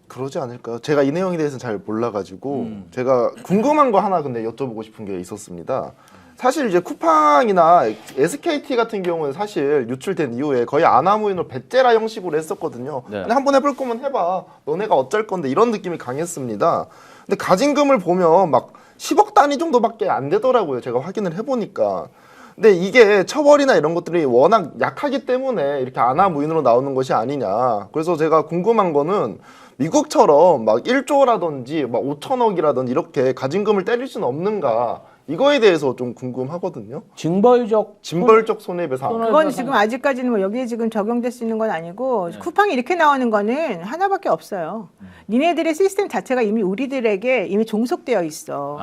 그러지 않을까요? 제가 이 내용에 대해서는 잘 몰라가지고 제가 궁금한 거 하나 근데 여쭤보고 싶은 게 있었습니다. 사실 이제 쿠팡이나 SKT 같은 경우는 사실 유출된 이후에 거의 아나무인으로 배째라 형식으로 했었거든요. 네. 근데 한번 해볼 거면 해봐. 너네가 어쩔 건데 이런 느낌이 강했습니다. 근데 가진 금을 보면 막 10억 단위 정도밖에 안 되더라고요. 제가 확인을 해보니까. 근데 이게 처벌이나 이런 것들이 워낙 약하기 때문에 이렇게 아나무인으로 나오는 것이 아니냐. 그래서 제가 궁금한 거는 미국처럼 막 1조라든지 막 5천억이라든지 이렇게 가진 금을 때릴 수는 없는가. 이거에 대해서 좀 궁금하거든요. 징벌적 손해배상. 그건 지금 아직까지는 뭐 여기에 지금 적용될 수 있는 건 아니고 쿠팡이 이렇게 나오는 거는 하나밖에 없어요. 니네들의 시스템 자체가 이미 우리들에게 이미 종속되어 있어.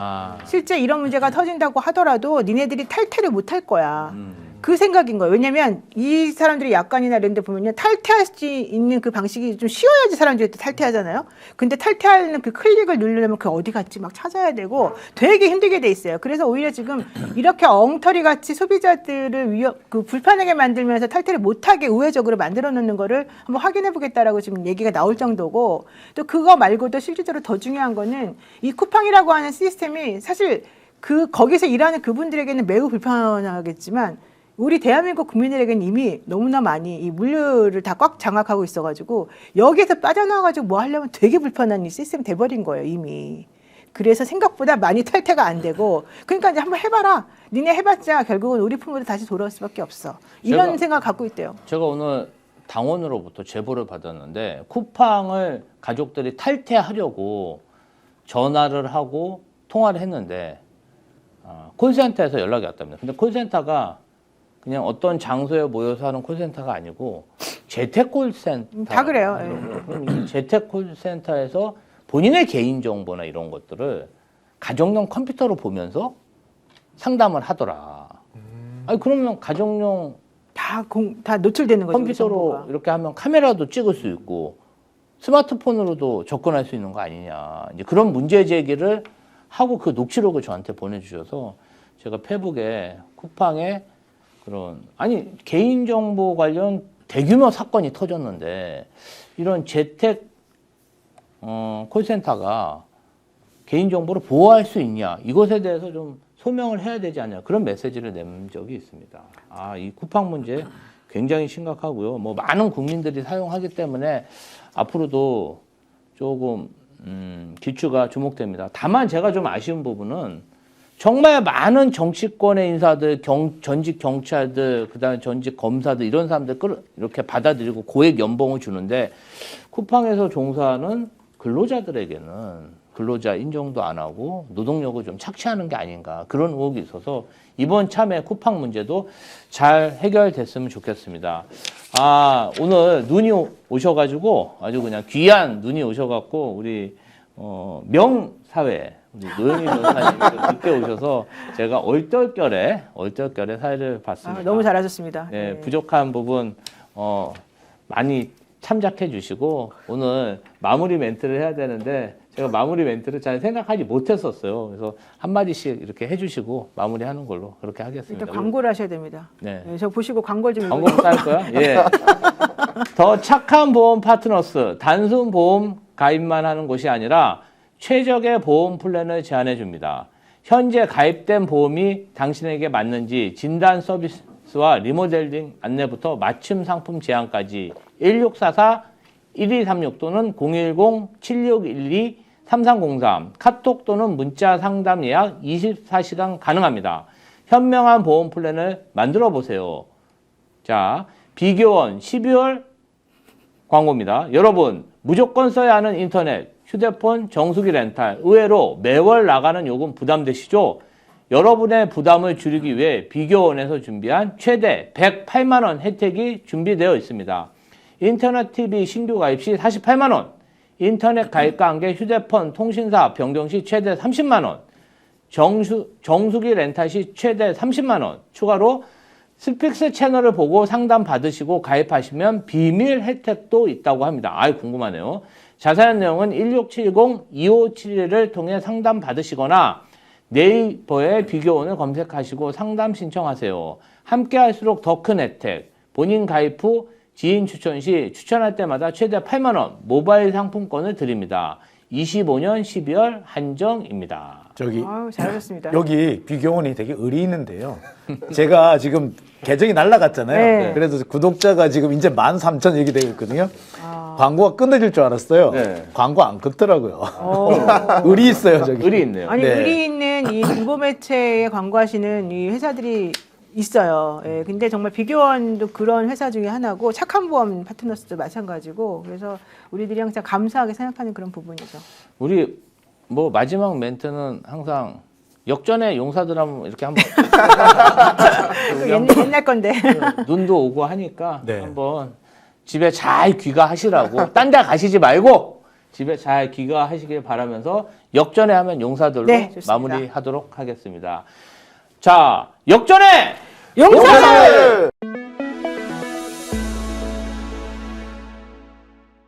실제 이런 문제가 터진다고 하더라도 니네들이 탈퇴를 못 할 거야. 그 생각인 거예요. 왜냐면 이 사람들이 약관이나 이런 데 보면요. 탈퇴할 수 있는 그 방식이 좀 쉬워야지 사람들이 또 탈퇴하잖아요. 근데 탈퇴하는 그 클릭을 누르려면 그 어디 갔지 막 찾아야 되고 되게 힘들게 돼 있어요. 그래서 오히려 지금 이렇게 엉터리 같이 소비자들을 그 불편하게 만들면서 탈퇴를 못하게 우회적으로 만들어 놓는 거를 한번 확인해 보겠다라고 지금 얘기가 나올 정도고, 또 그거 말고도 실질적으로 더 중요한 거는 이 쿠팡이라고 하는 시스템이 사실 거기서 일하는 그분들에게는 매우 불편하겠지만 우리 대한민국 국민들에게는 이미 너무나 많이 이 물류를 다 꽉 장악하고 있어가지고 여기에서 빠져나와가지고 뭐 하려면 되게 불편한 이 시스템 돼버린 거예요 이미. 그래서 생각보다 많이 탈퇴가 안 되고, 그러니까 이제 한번 해봐라. 니네 해봤자 결국은 우리 품으로 다시 돌아올 수밖에 없어. 이런 생각 갖고 있대요. 제가 오늘 당원으로부터 제보를 받았는데 쿠팡을 가족들이 탈퇴하려고 전화를 하고 통화를 했는데 콜센터에서 연락이 왔답니다. 근데 콜센터가 그냥 어떤 장소에 모여서 하는 콜센터가 아니고 재택콜센터. 다 그래요. 그럼 이 재택콜센터에서 본인의 개인정보나 이런 것들을 가정용 컴퓨터로 보면서 상담을 하더라. 아니 그러면 가정용 다 노출되는 거죠. 컴퓨터로 이렇게 하면 카메라도 찍을 수 있고 스마트폰으로도 접근할 수 있는 거 아니냐. 이제 그런 문제 제기를 하고 그 녹취록을 저한테 보내주셔서 제가 페북에 쿠팡에 그런 개인정보 관련 대규모 사건이 터졌는데 이런 재택 콜센터가 개인정보를 보호할 수 있냐, 이것에 대해서 좀 소명을 해야 되지 않냐, 그런 메시지를 낸 적이 있습니다. 이 쿠팡 문제 굉장히 심각하고요. 뭐 많은 국민들이 사용하기 때문에 앞으로도 조금 기추가 주목됩니다. 다만 제가 좀 아쉬운 부분은 정말 많은 정치권의 인사들, 전직 경찰들, 그다음에 전직 검사들 이런 사람들 이렇게 받아들이고 고액 연봉을 주는데 쿠팡에서 종사하는 근로자들에게는 근로자 인정도 안 하고 노동력을 좀 착취하는 게 아닌가 그런 의혹이 있어서 이번 참여 쿠팡 문제도 잘 해결됐으면 좋겠습니다. 오늘 눈이 오셔가지고 아주 그냥 귀한 눈이 오셔갖고 우리 명사회 우리 노영희 변호사님 늦게 오셔서 제가 얼떨결에 사회를 봤습니다. 너무 잘하셨습니다. 네, 부족한 부분 많이 참작해 주시고 오늘 마무리 멘트를 해야 되는데 제가 마무리 멘트를 잘 생각하지 못했었어요. 그래서 한마디씩 이렇게 해주시고 마무리하는 걸로 그렇게 하겠습니다. 일단 광고를 하셔야 됩니다. 네. 저 보시고 광고 좀 광고 쌀 거야? 예. 더 착한 보험 파트너스 단순 보험 가입만 하는 곳이 아니라 최적의 보험 플랜을 제안해 줍니다. 현재 가입된 보험이 당신에게 맞는지 진단 서비스와 리모델링 안내부터 맞춤 상품 제안까지 1644-1236 또는 010-7612-3303 카톡 또는 문자 상담 예약 24시간 가능합니다. 현명한 보험 플랜을 만들어 보세요. 자, 비교원 12월 광고입니다. 여러분 무조건 써야 하는 인터넷, 휴대폰, 정수기 렌탈 의외로 매월 나가는 요금 부담되시죠? 여러분의 부담을 줄이기 위해 비교원에서 준비한 최대 108만 원 혜택이 준비되어 있습니다. 인터넷 TV 신규 가입 시 48만 원, 인터넷 가입과 함께 휴대폰, 통신사 변경 시 최대 30만 원, 정수기 렌탈 시 최대 30만 원, 추가로 스픽스 채널을 보고 상담 받으시고 가입하시면 비밀 혜택도 있다고 합니다. 궁금하네요. 자세한 내용은 1670-2571을 통해 상담 받으시거나 네이버에 비교원을 검색하시고 상담 신청하세요. 함께 할수록 더 큰 혜택, 본인 가입 후 지인 추천 시 추천할 때마다 최대 8만 원 모바일 상품권을 드립니다. 25년 12월 한정입니다. 잘하셨습니다. 여기 비교원이 되게 의리 있는데요. 제가 지금 계정이 날라갔잖아요. 네. 그래서 구독자가 지금 이제 13,000 얘기 되고 있거든요. 광고가 끊어질 줄 알았어요. 네. 광고 안 끊더라고요. 의리 있어요, 저기. 의리 있네요. 아니 네. 의리 있는 이 중고매체에 광고하시는 이 회사들이 있어요. 예, 근데 정말 비교원도 그런 회사 중에 하나고 착한 보험 파트너스도 마찬가지고 그래서 우리들이 항상 감사하게 생각하는 그런 부분이죠. 우리 뭐 마지막 멘트는 항상 역전의 용사들 하면 이렇게 한번 옛날 건데. 눈도 오고 하니까 네. 한번 집에 잘 귀가하시라고 딴 데 가시지 말고 집에 잘 귀가하시길 바라면서 역전의 하면 용사들로 네, 좋습니다. 마무리하도록 하겠습니다. 자, 역전의 용사들!